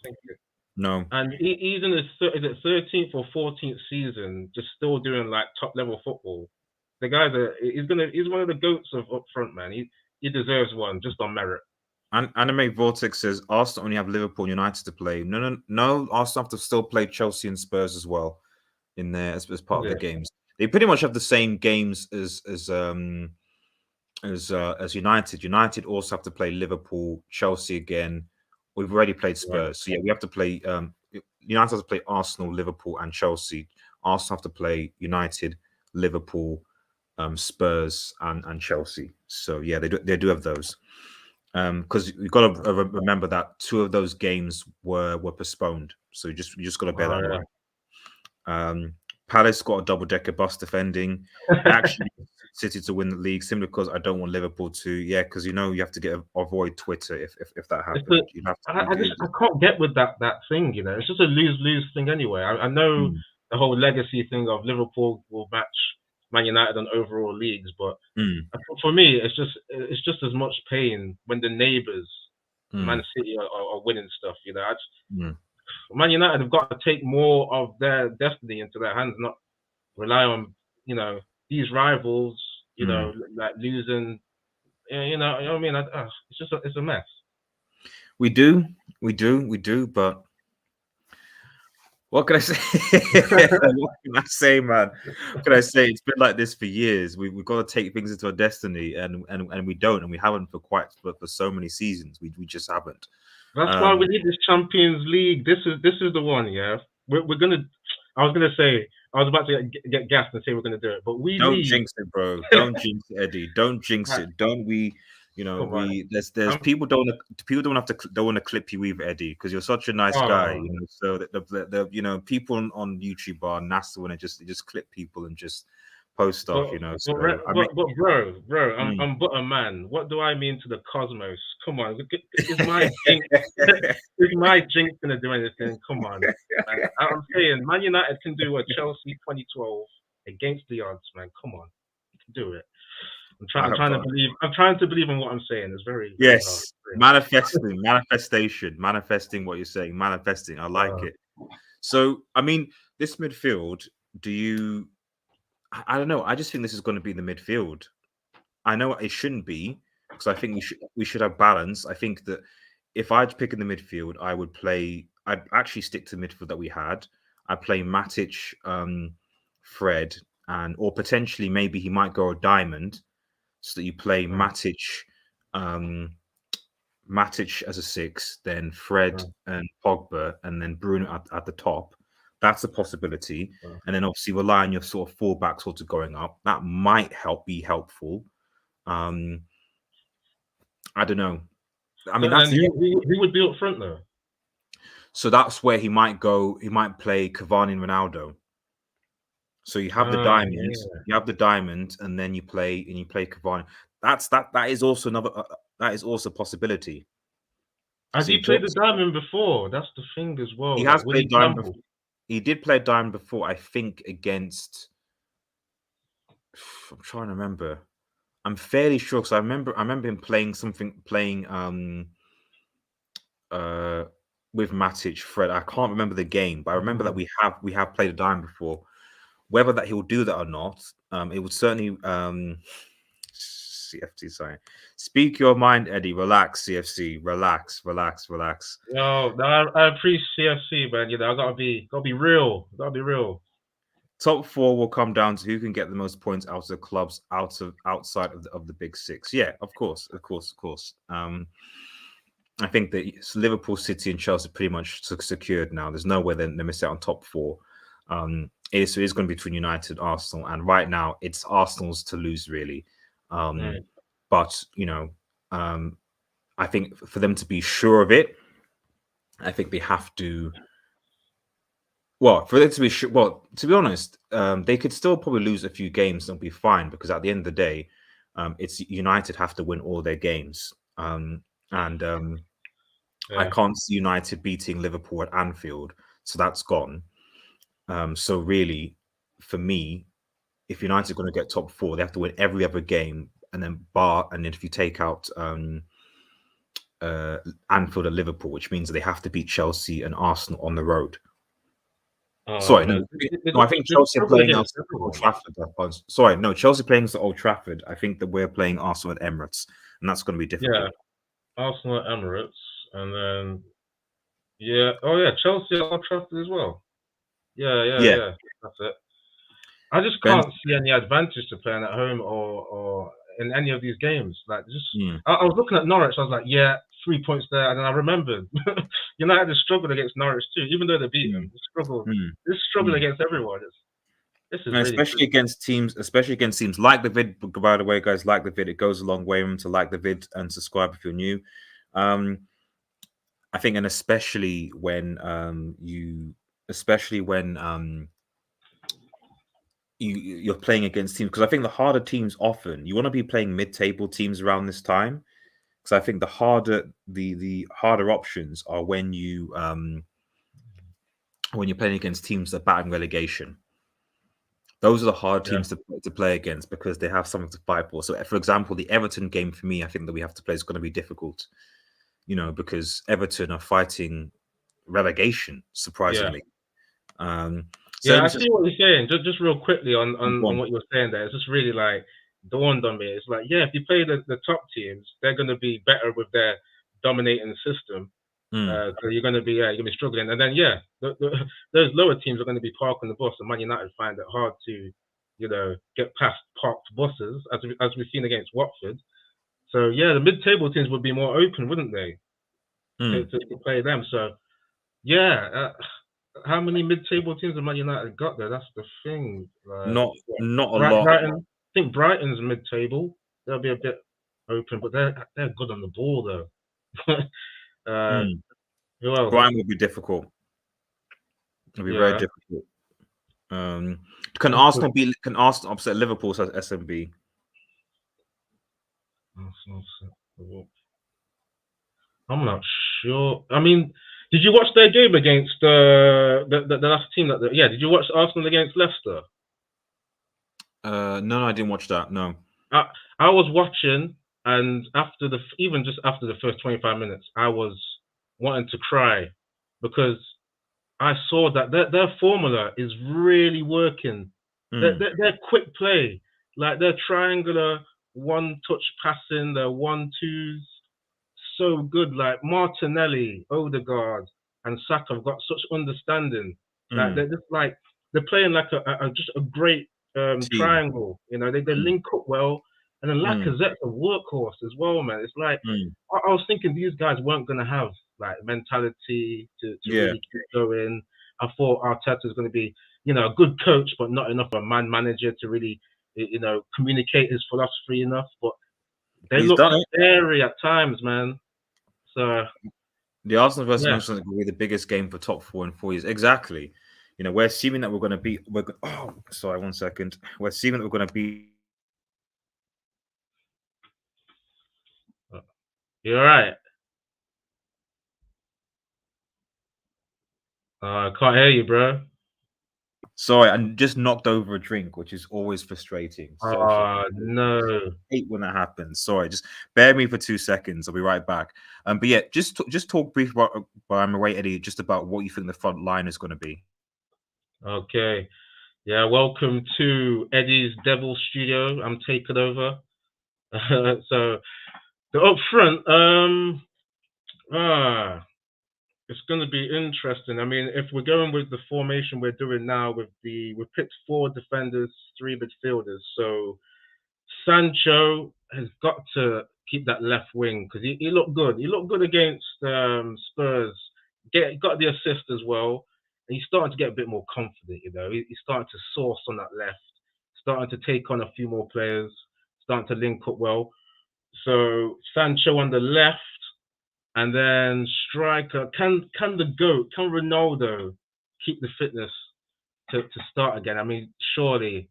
No. And he's in his 13th or 14th season, just still doing like top level football. The guy he's one of the goats of up front, man. He deserves one just on merit. And Anime Vortex says Arsenal only have Liverpool and United to play. No. Arsenal have to still play Chelsea and Spurs as well in there as part of the games. They pretty much have the same games as United. United also have to play Liverpool, Chelsea again. We've already played Spurs, so yeah, we have to play. United has to play Arsenal, Liverpool, and Chelsea. Arsenal have to play United, Liverpool, Spurs and Chelsea. So yeah, they do have those. Because you've got to remember that 2 of those games were postponed. So you just got to bear that in mind. Palace got a double-decker bus defending. I actually want City to win the league simply because I don't want Liverpool to. Yeah, because you have to avoid Twitter if that happens. You have to. I can't get with that thing. It's just a lose thing anyway. I know the whole legacy thing of Liverpool will match Man United on overall leagues, but for me, it's just as much pain when the neighbours, Man City, are winning stuff. Man United have got to take more of their destiny into their hands, not rely on these rivals. Like losing. You know what I mean? It's a mess. We do, but what can I say? What can I say, man? What can I say? It's been like this for years. We've got to take things into our destiny, and we don't, and we haven't for so many seasons. We just haven't. That's why we need this Champions League. This is the one. Yeah, we're gonna. I was gonna say. I was about to get gassed and say we're gonna do it, but don't jinx it, bro. Don't jinx it, Eddie. Don't jinx it. Don't we? There's people don't want to clip you either, Eddie, because you're such a nice guy. So the people on YouTube are nasty when they just clip people and just post stuff. But bro, I'm but a man. What do I mean to the cosmos? Come on, is my jinx? Is my jinx gonna do anything? Come on, man. I'm saying Man United can do a Chelsea 2012 against the odds, man. Come on, you can do it. I'm trying to believe in what I'm saying. It's very manifesting what you're saying, manifesting. I like it. So I mean, this midfield. I don't know. I just think this is going to be the midfield. I know it shouldn't be because I think we should have balance. I think that if I'd pick in the midfield, I'd actually stick to the midfield that we had. I'd play Matic, Fred, or potentially maybe he might go a diamond. So that you play Matic as a 6, then Fred and Pogba, and then Bruno at the top. That's a possibility. And then obviously rely on your sort of fullback sort of going up. That might be helpful. I don't know. I mean, he would be up front though. So that's where he might go. He might play Cavani and Ronaldo. So you have the diamond, you have the diamond, and then you play Cavani. That is also that is also a possibility. Has he played the diamond before? That's the thing as well. He has played diamond before. He did play diamond before, I think, against. I'm trying to remember. I'm fairly sure because I remember him playing with Matic, Fred. I can't remember the game, but I remember that we have played a diamond before. Whether that he'll do that or not, it would certainly CFC. Sorry, speak your mind, Eddie. Relax, CFC. Relax. No, I appreciate CFC, man. I gotta be real. Top 4 will come down to who can get the most points out of the clubs outside of the big 6. Yeah, of course. I think that Liverpool, City, and Chelsea are pretty much secured now. There's no way they miss out on top 4. It is going to be between United, Arsenal, and right now it's Arsenal's to lose, really. But I think for them to be sure of it, I think they have to. Well, for them to be sure. Well, to be honest, they could still probably lose a few games and be fine because at the end of the day, it's United have to win all their games, I can't see United beating Liverpool at Anfield, so that's gone. So really, for me, if United are going to get top 4, they have to win every other game, and then if you take out Anfield and Liverpool, which means they have to beat Chelsea and Arsenal on the road. I think Chelsea are playing us at Old Trafford. Sorry, no, Chelsea playing us at Old Trafford. I think that we're playing Arsenal at Emirates, and that's going to be difficult. Yeah, Arsenal at Emirates, and then Chelsea at Old Trafford as well. Yeah, that's it. I just can't see any advantage to playing at home or in any of these games. Like, I was looking at Norwich. I was like, 3 points there, and then I remembered United has struggled against Norwich too, even though they beat them. They struggled against everyone. This is And really especially against teams like the vid. By the way, guys, like the vid. It goes a long way to like the vid and subscribe if you're new. I think, and especially when you're playing against teams, because I think the harder teams often you want to be playing mid-table teams around this time, because I think the harder options are when you're playing against teams that are battling relegation. Those are the hard teams to play against because they have something to fight for. So, for example, the Everton game for me, I think that we have to play is going to be difficult, because Everton are fighting relegation, surprisingly. I see what you're saying. Just real quickly on what you were saying there. It's just really like dawned on me. It's like, if you play the top teams, they're going to be better with their dominating system. So you're going to be struggling, and then those lower teams are going to be parking the bus, and Man United find it hard to, get past parked buses, as we've seen against Watford. So the mid-table teams would be more open, wouldn't they, to play them? So how many mid-table teams have Man United got there? That's the thing. Not a lot. Brighton, I think Brighton's mid-table. They'll be a bit open, but they're good on the ball though. Who else? Brighton would be difficult. It'll be very difficult. Can Arsenal upset Liverpool as SMB? I'm not sure. I mean, did you watch their game against the last team did you watch Arsenal against Leicester? No, I didn't watch that. No. I was watching, and even just after the first 25 minutes, I was wanting to cry because I saw that their formula is really working. Their quick play, like their triangular one-touch passing, their 1-2s, so good. Like Martinelli, Odegaard, and Saka have got such understanding. Like they're playing like just a great triangle. They link up well, and then Lacazette's a workhorse as well, man. It's like I was thinking these guys weren't gonna have like mentality to really keep going. I thought Arteta's going to be, a good coach, but not enough of a man manager to really, communicate his philosophy enough. But they look scary at times, man. So the Arsenal versus Manchester United will be the biggest game for top 4 in 4 years. Exactly. We're assuming that we're going to beat. Sorry, 1 second. We're assuming that we're going to beat. You're right. I can't hear you, bro. Sorry, I just knocked over a drink, which is always frustrating. No. I hate when that happens. Sorry, just bear me for 2 seconds. I'll be right back. But just talk briefly about I'm away, Eddie, just about what you think the front line is going to be. Okay. Yeah, welcome to Eddie's Devil Studio. I'm taking over. So the up front, it's going to be interesting. I mean, if we're going with the formation we're doing now, we've picked 4 defenders, 3 midfielders. So Sancho has got to keep that left wing because he looked good. He looked good against Spurs. Got the assist as well. And he's starting to get a bit more confident, He's starting to source on that left, starting to take on a few more players, starting to link up well. So Sancho on the left, and then striker. Can the GOAT, can Ronaldo keep the fitness to start again? I mean, surely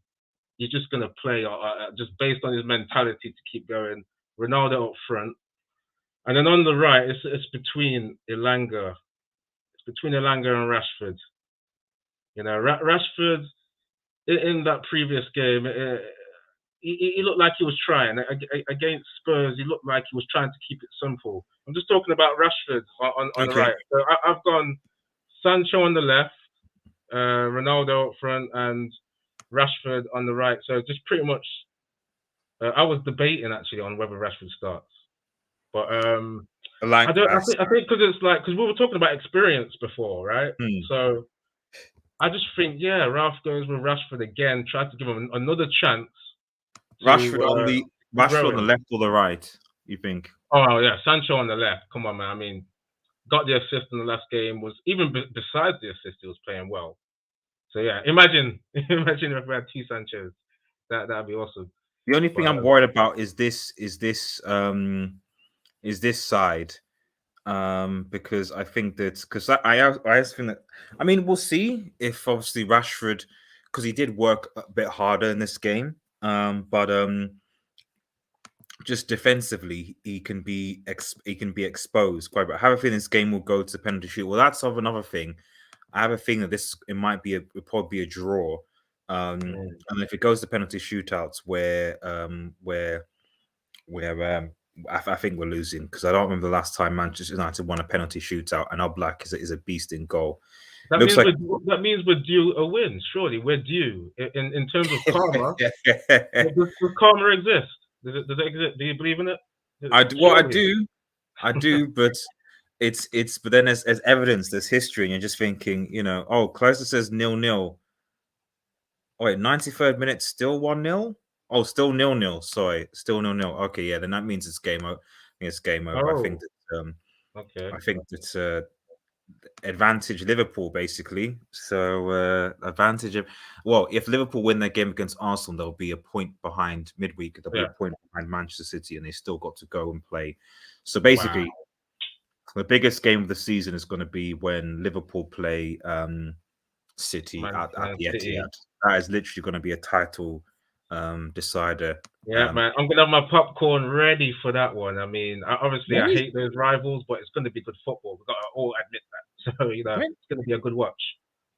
he's just going to play just based on his mentality to keep going. Ronaldo up front. And then on the right, it's between Elanga. It's between Elanga and Rashford. Rashford, in that previous game, he looked like he was trying. Against Spurs, he looked like he was trying to keep it simple. I'm just talking about Rashford on the right. So I've gone Sancho on the left, Ronaldo up front, and Rashford on the right. So just pretty much, I was debating actually on whether Rashford starts, but I think because we were talking about experience before, right? So I just think Ralph goes with Rashford again, tries to give him another chance. Rashford on the left or the right, you think? Oh yeah, Sancho on the left. Come on, man. I mean, got the assist in the last game. Was even besides the assist, he was playing well. So yeah, imagine if we had two Sanchos, that'd be awesome. The only thing But I'm worried about is this side. Because I think that I also think that, I mean, we'll see if obviously Rashford, because he did work a bit harder in this game, but just defensively he can be exposed quite a bit. I have a feeling this game will go to penalty shoot. Well, that's of another thing. I have a feeling that it'll probably be a draw, and if it goes to penalty shootouts where I think we're losing, because I don't remember the last time Manchester United won a penalty shootout, and Oblak is a beast in goal. that Looks means like we're due a win. Surely we're due in terms of karma. Does karma exist? Does it exist? Do you believe in it? I Surely. do, but but then there's evidence, there's history, and you're just thinking, oh, Closer says 0-0. Oh wait, 93rd minute, still 1-0. Oh, still 0-0. Sorry, still 0-0. Okay, yeah, then that means it's game over. It's game over. Oh, okay. I think that advantage Liverpool basically. So advantage of, well, if Liverpool win their game against Arsenal, they'll be a point behind midweek. They'll be Yeah. a point behind Manchester City, and they still got to go and play. So Wow. basically, the biggest game of the season is going to be when Liverpool play City at the City. Etihad. That is literally going to be a title decider. Yeah, man. I'm gonna have my popcorn ready for that one. I mean, obviously I hate those rivals, but it's gonna be good football. We've got to all admit that. So it's gonna be a good watch.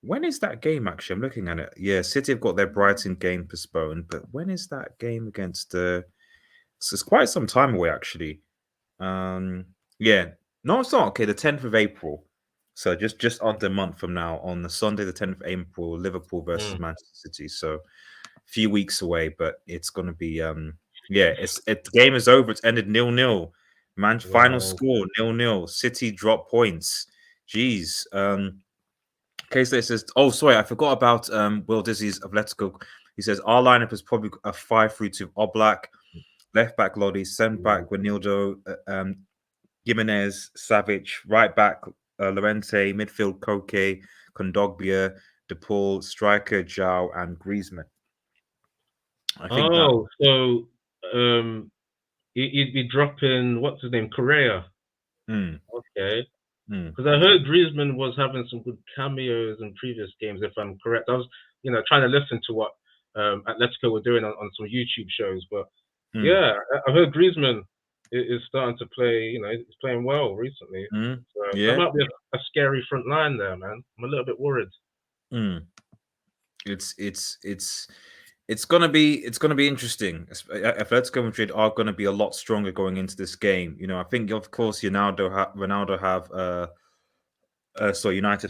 When is that game actually? I'm looking at it. Yeah, City have got their Brighton game postponed, but when is that game against it's quite some time away actually. Yeah. No, it's not. Okay, the 10th of April. So just under a month from now, on the Sunday, the 10th of April, Liverpool versus Manchester City. So a few weeks away, but it's gonna be the game is over. It's ended 0-0. Final score 0-0. City drop points. Jeez. Case says, oh, sorry, I forgot about Will Dizzy's Atletico. He says our lineup is probably a 5-3-2 Oblak, left back Lodi, centre back Ronaldo, Jimenez, Savic, right back Llorente, midfield Koke, Kondogbia, DePaul, striker Zhao, and Griezmann. I think so you'd be dropping, what's his name, Correa. Okay. Because I heard Griezmann was having some good cameos in previous games, if I'm correct. I was, trying to listen to what Atletico were doing on some YouTube shows, but yeah, I heard Griezmann is starting to play. He's playing well recently. So that might be a scary front line there, man. I'm a little bit worried. It's gonna be interesting. Atletico Madrid are going to be a lot stronger going into this game. I think, of course, United have United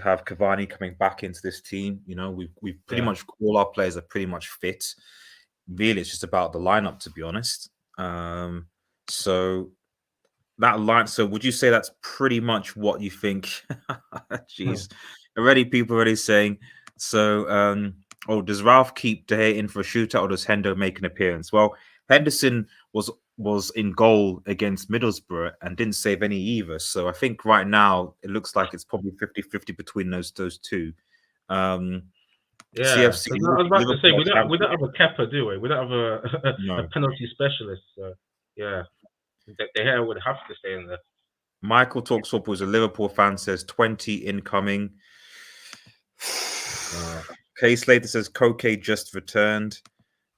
have Cavani coming back into this team. We've pretty much all our players are pretty much fit. Really, it's just about the lineup, to be honest. So that line. So would you say that's pretty much what you think? Jeez, people already saying. So, does Ralph keep De Gea in for a shootout, or does Hendo make an appearance? Well, Henderson was in goal against Middlesbrough and didn't save any either. So I think right now it looks like it's probably 50-50 between those two. CFC, I was about to say, we don't have a Kepa, do we? We don't have a penalty specialist. So yeah, De Gea would have to stay in there. Michael Talks Football is a Liverpool fan, says 20 incoming. Case later says Koke just returned.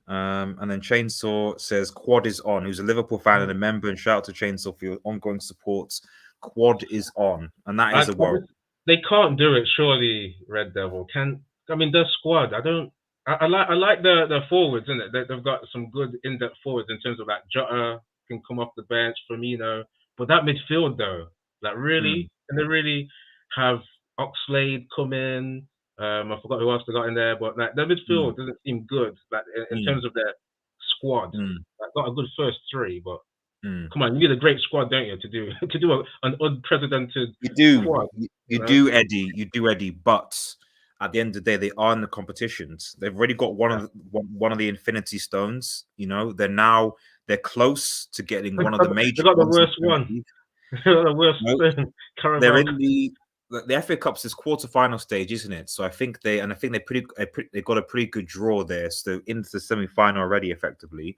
And then Chainsaw says Quad is on, who's a Liverpool fan and a member, and shout out to Chainsaw for your ongoing supports. Quad is on, and that is a worry. They can't do it, surely, Red Devil. Their squad, I like the forwards, isn't it? They've got some good in-depth forwards in terms of like Jota can come off the bench, Firmino. But that midfield though, really, and they really have Oxlade come in. I forgot who else they got in there, but the midfield doesn't seem good. In terms of their squad, got a good first three, but come on, you need a great squad, don't you, to do an unprecedented squad. You do, Eddie. But at the end of the day, they are in the competitions. They've already got one of the Infinity Stones. They're close to getting one of the major. They got the worst one. The worst. They're in the the FA Cup's this quarterfinal stage, isn't it? So I think they got a pretty good draw there, so into the semi-final already, effectively.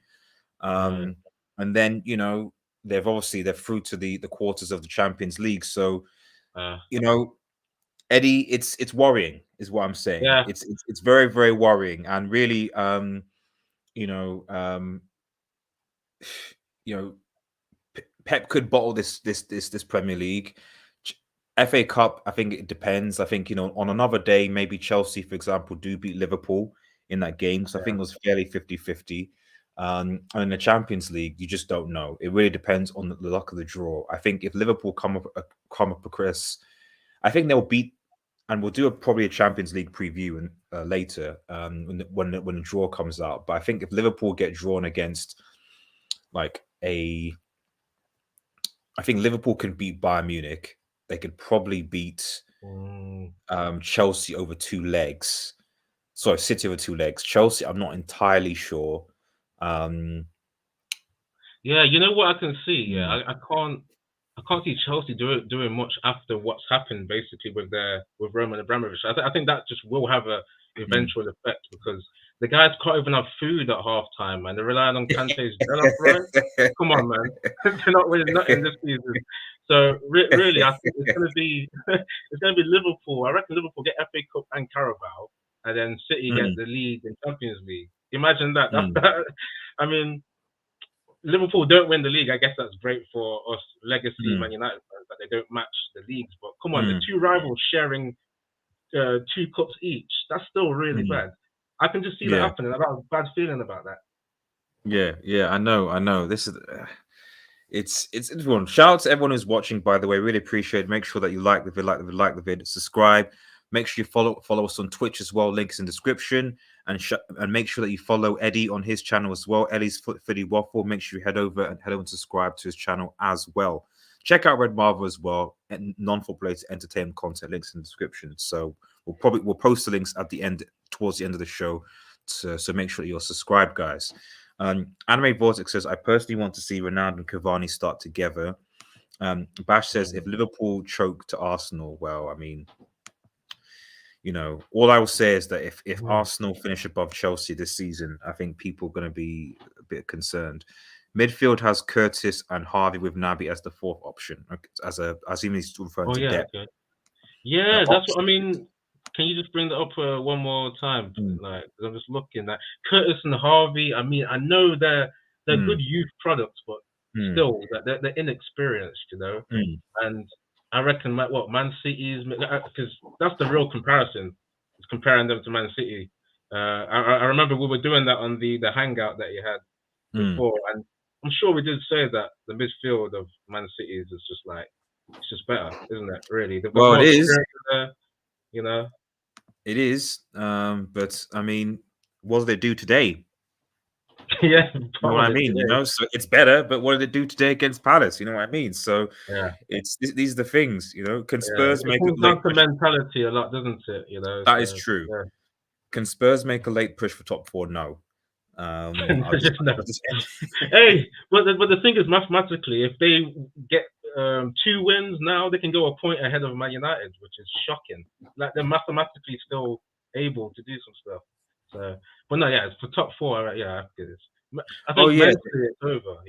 Right. And then they're through to the quarters of the Champions League. So Uh, Eddie, it's worrying, is what I'm saying. yeah. It's very, very worrying, and really, you know, um, you know, Pep could bottle this Premier League. FA Cup, I think it depends. I think, on another day, maybe Chelsea, for example, do beat Liverpool in that game. So I think it was fairly 50-50. And in the Champions League, you just don't know. It really depends on the luck of the draw. I think if Liverpool come up across, I think they'll beat, and we'll do probably a Champions League preview later when the draw comes out. But I think if Liverpool get drawn against like I think Liverpool can beat Bayern Munich. They could probably beat Chelsea over 2 legs. Sorry, City over 2 legs. Chelsea, I'm not entirely sure. Yeah, you know what I can see. Yeah, I can't see Chelsea doing much after what's happened basically with Roman Abramovich. I think that just will have a eventual effect because the guys can't even have food at halftime, and they're relying on Kante's jollof rice. Come on, man, they're not winning nothing this season. So really, I think it's gonna be Liverpool. I reckon Liverpool get FA Cup and Carabao, and then City get the league and Champions League. Imagine that. I mean, Liverpool don't win the league. I guess that's great for us legacy Man United fans that they don't match the leagues. But come on, the two rivals sharing 2 cups each. That's still really bad. I can just see that happening. I got a bad feeling about that. Yeah, I know. This is it's everyone. Shout out to everyone who's watching, by the way. Really appreciate it. Make sure that you like the video, subscribe. Make sure you follow us on Twitch as well. Links in description, and make sure that you follow Eddie on his channel as well. Eddie's Footy Waffle. Make sure you head over and subscribe to his channel as well. Check out Red Marvel as well, and non-football related entertainment content. Links in the description. So we'll post the links at the end, towards the end of the show. So make sure that you're subscribed, guys. Anime Vortex says, I personally want to see Ronaldo and Cavani start together. Bash says, if Liverpool choke to Arsenal, well, I mean, all I will say is that if Arsenal finish above Chelsea this season, I think people are going to be a bit concerned. Midfield has Curtis and Harvey with Naby as the 4th option, as even he's referring to depth. Okay. Yeah, that's what I mean. Can you just bring that up one more time? Like, I'm just looking at Curtis and Harvey. I mean, I know they're good youth products, but still, they're inexperienced, And I reckon Man City's, because that's the real comparison. It's comparing them to Man City. I remember we were doing that on the hangout that you had before, and I'm sure we did say that the midfield of Man City is just like, it's just better, isn't it? Really, well, it is. It is. But I mean, what did they do today? Yeah, you know what I mean. Today. So it's better. But what did they do today against Palace? You know what I mean. So these are the things. Can Spurs make it comes down to mentality a lot, doesn't it? That is true. Yeah. Can Spurs make a late push for top 4? No. Hey, but the thing is, mathematically, if they get 2 wins now, they can go a point ahead of Man United, which is shocking. Like, they're mathematically still able to do some stuff. So, but no, it's for top 4. I think it's over.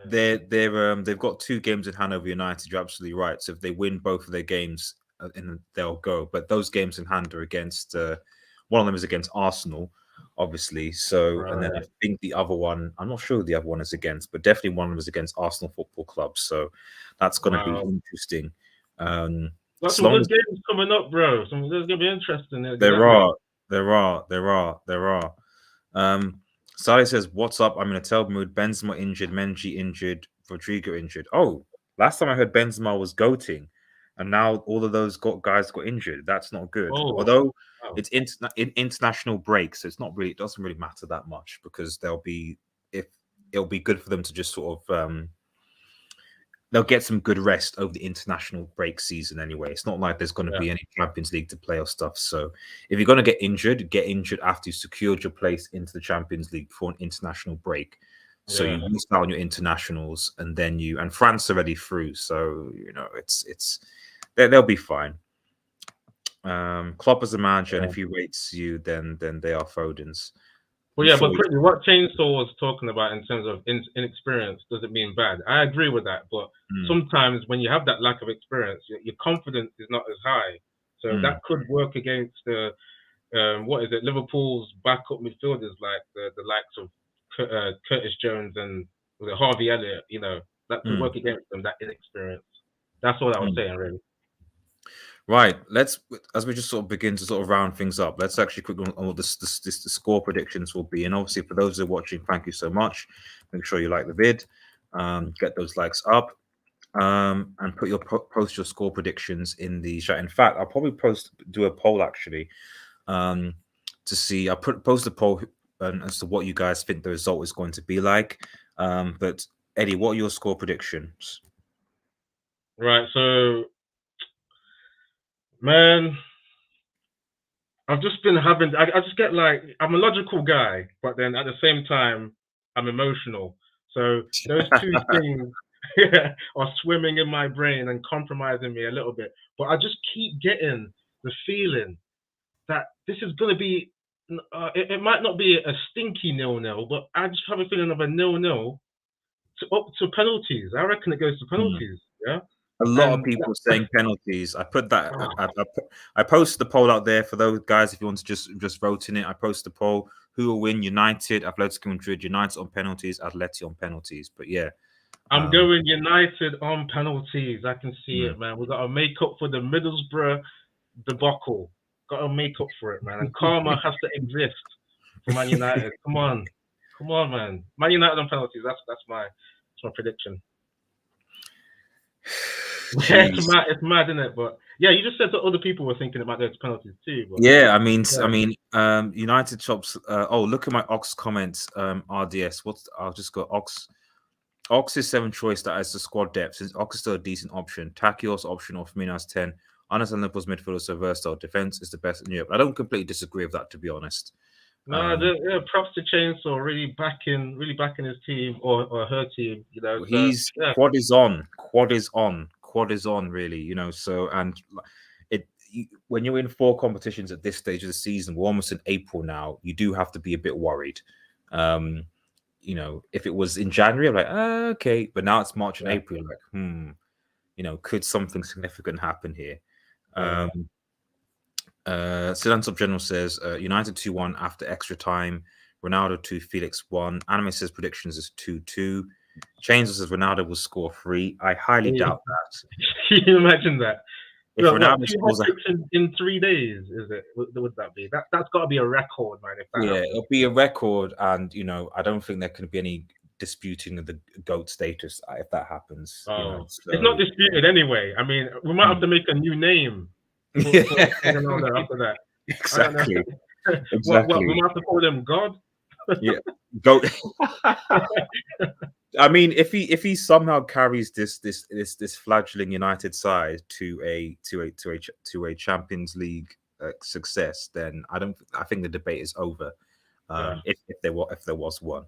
So. They've got 2 games in hand over United. You're absolutely right. So if they win both of their games, they'll go. But those games in hand are against. One of them is against Arsenal, obviously. So, and then I think the other one, I'm not sure who the other one is against, but definitely one of them is against Arsenal Football Club. So that's going to be interesting. Got some good games coming up, bro. There's going to be interesting. There are. Sally says, "What's up? I'm in a terrible mood. Benzema injured, Menji injured, Rodrigo injured. Oh, last time I heard Benzema was goating, and now all of those guys got injured. That's not good. Although it's international break, so it's not really. It doesn't really matter that much because it'll be good for them to just sort of they'll get some good rest over the international break season anyway. It's not like there's going to be any Champions League to play or stuff. So if you're going to get injured after you secured your place into the Champions League for an international break. So you miss out on your internationals, and then and France are already through. So it's they'll be fine. Klopp as a manager, and if he rates you, then they are Foden's. Well, yeah, but quickly, what Chainsaw was talking about in terms of inexperience doesn't mean bad. I agree with that, but sometimes when you have that lack of experience, your confidence is not as high. So that could work against the what is it? Liverpool's backup midfielders like the likes of Curtis Jones and Harvey Elliott. You know, that could work against them. That inexperience. That's all I was saying, really. Right. Let's, as we just sort of begin to sort of round things up, let's actually quickly on what the score predictions will be. And obviously, for those who are watching, thank you so much. Make sure you like the vid, get those likes up, and put your post your score predictions in the chat. In fact, I'll probably do a poll actually, to see. I'll post a poll as to what you guys think the result is going to be like. But Eddie, what are your score predictions? Right. So, man, I've just been having. I just get like, I'm a logical guy, but then at the same time, I'm emotional. So those two things are swimming in my brain and compromising me a little bit. But I just keep getting the feeling that this is going to be. It might not be a stinky 0-0, but I just have a feeling of a 0-0 up to penalties. I reckon it goes to penalties. Yeah. A lot of people saying penalties. I put that. I posted the poll out there for those guys. If you want to just vote in it, I posted the poll. Who will win? United, Atletico Madrid. United on penalties, Atleti on penalties. But yeah, I'm going United on penalties. I can see it, man. We got to make up for the Middlesbrough debacle. Got to make up for it, man. And karma has to exist for Man United. Come on, man. Man United on penalties. That's my prediction. Yeah, it's mad, isn't it? But yeah, you just said that other people were thinking about those penalties too. But, yeah, I mean, United chops. Oh, look at my Ox comments. RDS. I'll just go Ox. Ox's 7th choice that has the squad depth. Since Ox is still a decent option. Takios option of Firmino's 10. Understand Liverpool's midfield is so versatile. Defense is the best in Europe. I don't completely disagree with that, to be honest. No, props to Chainsaw, really backing his team or her team. You know, he's quad is on, really. You know, so and when you're in 4 competitions at this stage of the season, we're almost in April now. You do have to be a bit worried. You know, if it was in January, I'm like, okay, but now it's March and April. I'm like, you know, could something significant happen here? Sedan Sub General says United 2-1 after extra time. Ronaldo 2, Felix 1. Anime says predictions is 2-2. Chains says Ronaldo will score 3. I highly doubt that. Can you imagine that? If Ronaldo scores in 3 days, is it? Would that be? That's got to be a record, man. If that happens. It'll be a record, and you know, I don't think there can be any disputing of the GOAT status if that happens. Oh. You know, so. It's not disputed anyway. I mean, we might have to make a new name. For after that. Exactly. What, we might have to call him God. Yeah, GOAT. I mean, if he somehow carries this fledgling United side to a Champions League success, then I think the debate is over. If there was one.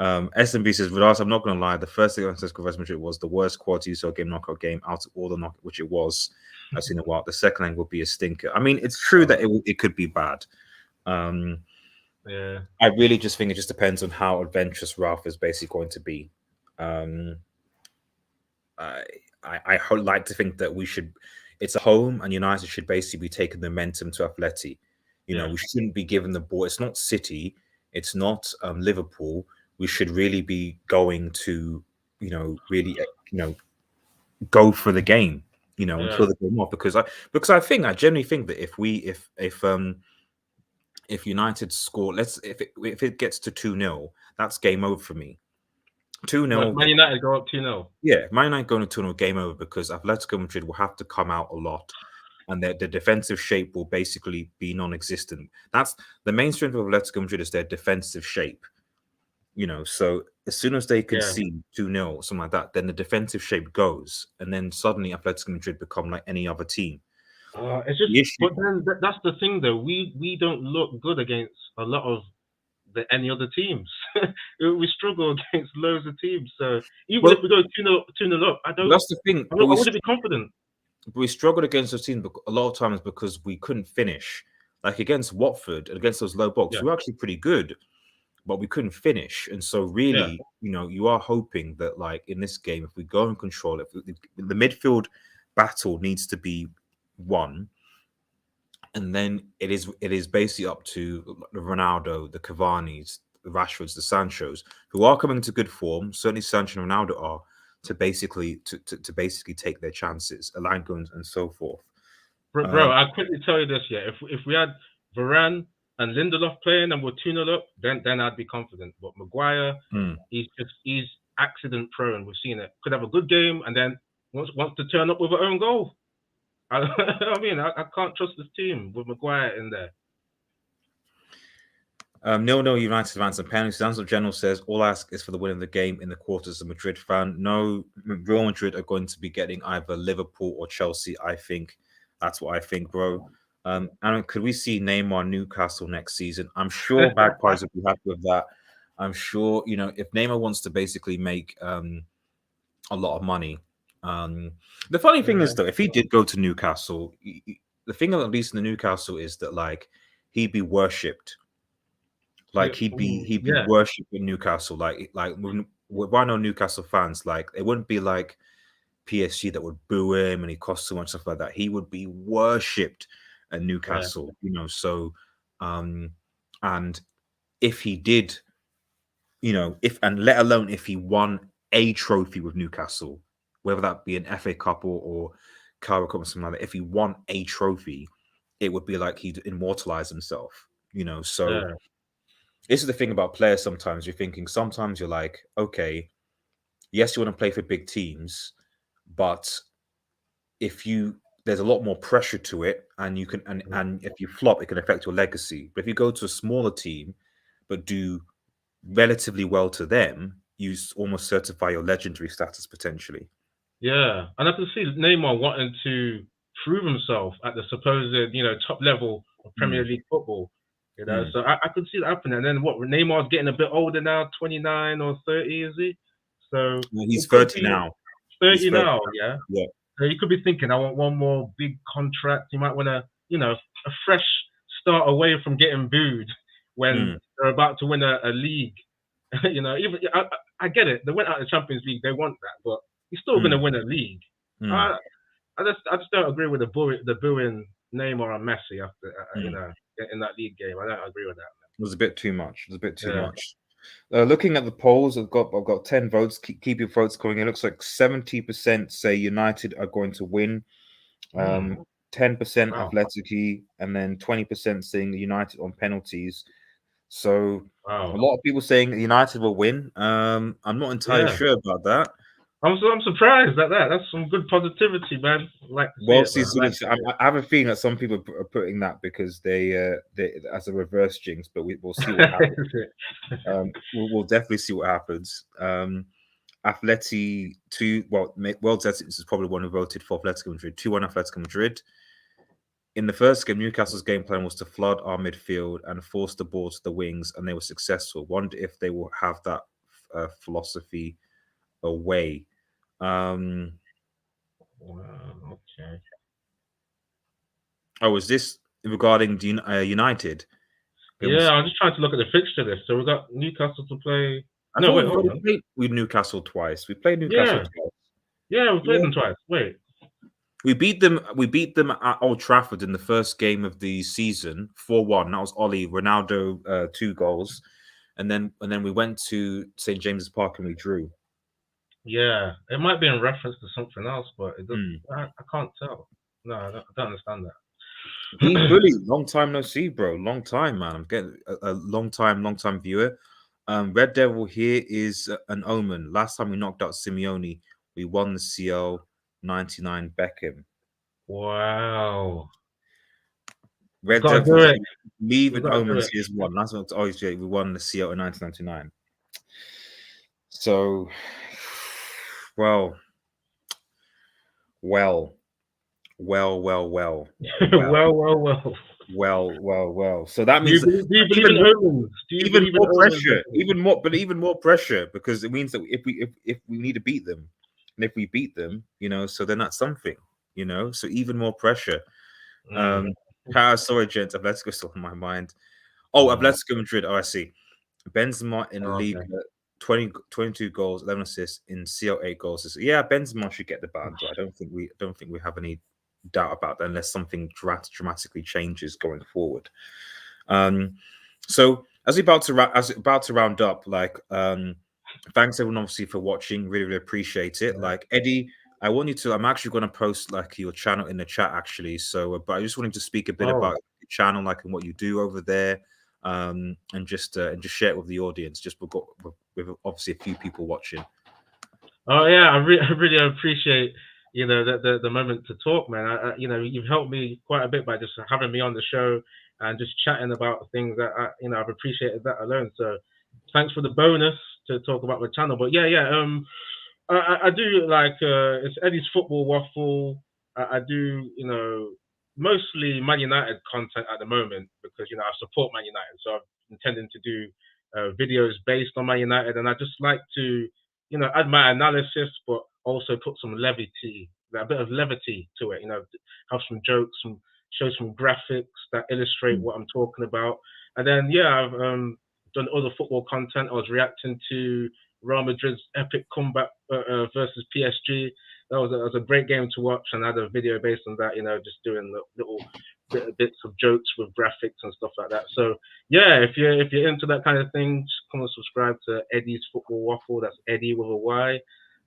SMB says, Vidas, I'm not going to lie. The first thing I said Real Madrid was the worst quality game knockout game out of all the knockout, which it was. I've seen a while. The second leg will be a stinker. I mean, it's true that it could be bad. Yeah, I really just think it just depends on how adventurous Ralph is basically going to be. I like to think that it's a home, and United should basically be taking the momentum to Atleti. You know, we shouldn't be given the ball. It's not City. It's not Liverpool. We should really be going to, really, go for the game, and kill the game off. Because I genuinely think that if United score, if it gets to 2-0, that's game over for me. 2-0. Man United go up 2-0. Yeah, Man United going to 2-0, game over, because Atletico Madrid will have to come out a lot, and the defensive shape will basically be non-existent. That's the main strength of Atletico Madrid, is their defensive shape. So as soon as they concede 2-0, something like that, then the defensive shape goes, and then suddenly Atletico Madrid become like any other team. It's just, but then that's the thing, though. We don't look good against a lot of any other teams. We struggle against loads of teams. So even if we go 2-0 up, I don't. That's the thing. I wouldn't be confident. but we struggled against those teams a lot of times because we couldn't finish. Like against Watford, against those low blocks, Yeah, we were actually pretty good, but we couldn't finish. And so, yeah, really, you are hoping that, like in this game, if we go and control it, the midfield battle needs to be won, and then it is basically up to the Ronaldo, the Cavani's, the Rashfords, the Sanchos, who are coming to good form. Certainly, Sancho and Ronaldo are to basically basically take their chances, Alango and so forth. bro. I'll quickly tell you this. Yeah, if we had Varane and Lindelof playing and we're 2-0 up, then I'd be confident. But Maguire, Mm. he's accident prone. We've seen it. Could have a good game and then wants to turn up with an own goal. I mean, I can't trust this team with Maguire in there. No, United advance on penalties. Stanford General says, all I ask is for the win of the game in the quarters of Madrid fan. No, Real Madrid are going to be getting either Liverpool or Chelsea, I think. That's what I think, bro. And could we see Neymar Newcastle next season? I'm sure Magpies will be happy with that. I'm sure, if Neymar wants to basically make a lot of money. The funny thing is, though, if he did go to Newcastle, the thing at least in the Newcastle is that, like, he'd be worshipped. Like he'd be Yeah, worshipped in Newcastle. Like why no Newcastle fans? Like it wouldn't be like PSG that would boo him and he costs too much, stuff like that. He would be worshipped at Newcastle. So and if he did, if and let alone if he won a trophy with Newcastle, whether that be an FA Cup or Carabao Cup or something like that, if he won a trophy, it would be like he'd immortalize himself. So. yeah, This is the thing about players. Sometimes you're thinking, sometimes you're like, okay, yes, you want to play for big teams, but there's a lot more pressure to it, and you can, and if you flop, it can affect your legacy. But if you go to a smaller team, but do relatively well to them, you almost certify your legendary status potentially. yeah. And I can see Neymar wanting to prove himself at the supposed, top level of Premier League football. So I could see that happening. And then Neymar's getting a bit older now, 29 or 30, is he? So He's it could 30 be now. 30 30 now, yeah. Yeah. So you could be thinking, I want one more big contract. You might want a fresh start away from getting booed when they're about to win a league. Even I get it. They went out of the Champions League. They want that, but you're still going to win a league. I just don't agree with the booing Neymar and Messi after in that league game. I don't agree with that. It was a bit too much. Much. Looking at the polls, I've got 10 votes. Keep your votes coming in. It looks like 70% say United are going to win. 10% Atletico, and then 20% saying United on penalties. So a lot of people saying United will win. I'm not entirely sure about that. I'm surprised at that. That's some good positivity, man. I have a feeling that some people are putting that because they as a reverse jinx, but we'll see what happens. We'll definitely see what happens. Atleti 2. Well, World Statistics is probably one who voted for Atletico Madrid. 2-1 Atletico Madrid. In the first game, Newcastle's game plan was to flood our midfield and force the ball to the wings, and they were successful. Wonder if they will have that philosophy away. Okay. Oh, is this regarding United? I'm just trying to look at the fixture list. So we've got Newcastle to play. We played with Newcastle twice. We played Newcastle twice. Yeah, we played them twice. Wait. We beat them at Old Trafford in the first game of the season, 4-1. That was Ollie, Ronaldo, 2 goals. And then we went to St. James's Park and we drew. Yeah, it might be in reference to something else, but it doesn't, I can't tell. No, I don't understand that. Bully, long time no see, bro. Long time, man. I'm getting a long time viewer. Red Devil here is an omen. Last time we knocked out Simeone, we won the CL 99 Beckham. Wow. Red Devil, leave an omens. Here's one. That's what we won the CL in 1999. So, well. So that means even more pressure, even more pressure, because it means that if we need to beat them, and if we beat them, so then that's something. you know, so even more pressure. Mm. Sorry, gents, Atletico still on my mind. Oh, Atletico Madrid. Oh, I see. Benzema in Oh, league, okay. 22 goals, 11 assists in CL 8 goals. Yeah, Benzema should get the Ballon d'Or. I don't think we have any doubt about that unless something dramatically changes going forward. So as about to round up, like thanks everyone obviously for watching. Really, really appreciate it. Like Eddie, I want you to. I'm actually going to post like your channel in the chat actually. So, but I just wanted to speak a bit about your channel, like and what you do over there, and just share it with the audience. Just with obviously a few people watching. Oh yeah, I really appreciate the moment to talk, man. You've helped me quite a bit by just having me on the show and just chatting about things that I've appreciated that alone. So thanks for the bonus to talk about my channel. But I do like it's Eddie's Football Waffle. I do mostly Man United content at the moment because I support Man United, so I'm intending to do videos based on Man United, and I just like to add my analysis, but also put some levity, a bit of levity to it. Have some jokes, show some graphics that illustrate what I'm talking about, and then I've done other football content. I was reacting to Real Madrid's epic comeback versus PSG. That was a great game to watch, and I had a video based on that. Just doing little bits of jokes with graphics and stuff like that. So if you're into that kind of thing, just come and subscribe to Eddie's Football Waffle. That's Eddie with a Y.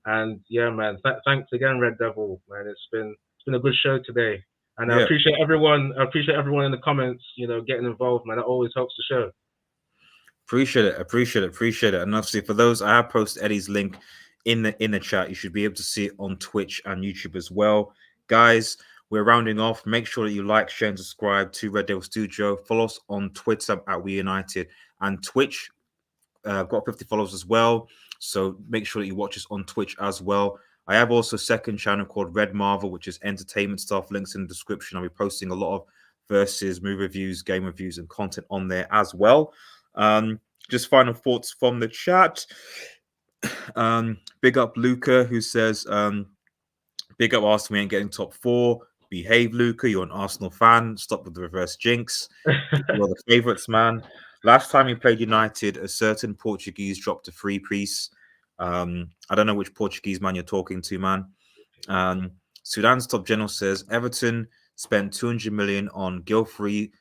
And man, thanks again, Red Devil. Man, it's been a good show today, and I appreciate everyone. I appreciate everyone in the comments. Getting involved, man. That always helps the show. Appreciate it. And obviously, for those, I have posted Eddie's link in the chat. You should be able to see it on Twitch and YouTube as well, guys. We're rounding off. Make sure that you like, share, and subscribe to Red Devil Studio. Follow us on Twitter at We United and Twitch. Got 50 followers as well, so make sure that you watch us on Twitch as well. I have also a second channel called Red Marvel, which is entertainment stuff. Links in the description. I'll be posting a lot of versus movie reviews, game reviews, and content on there as well. Just final thoughts from the chat. Big up Luca, who says, big up Arsenal, we ain't getting top 4. Behave, Luca. You're an Arsenal fan. Stop with the reverse jinx. You're the favourites, man. Last time he played United, a certain Portuguese dropped a free piece. I don't know which Portuguese man you're talking to, man. Sudan's top general says Everton spent 200 million on Gilfrey,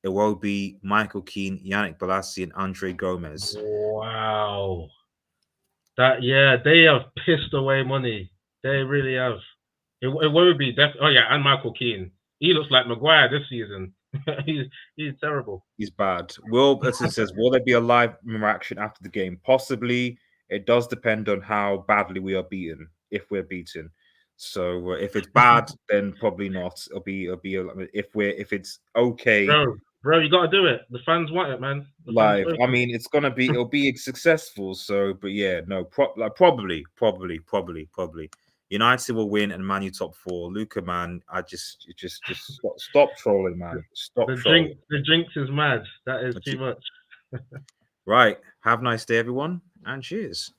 Iwobi, Michael Keane, Yannick Bolasie, and Andre Gomez. Wow. They have pissed away money. They really have. It will be definitely. Oh yeah, and Michael Keane. He looks like Maguire this season. he's terrible. He's bad. Will Burton says, will there be a live reaction after the game? Possibly. It does depend on how badly we are beaten, if we're beaten. So if it's bad, then probably not. It'll be if it's okay. Bro, you gotta do it. The fans want it, man. Live. I mean, it'll be successful. So, but yeah, no, probably. United will win and Man U top 4. Luca, man, just stop trolling, man. Stop trolling. The jinx is mad. That is too much. Right. Have a nice day, everyone, and cheers.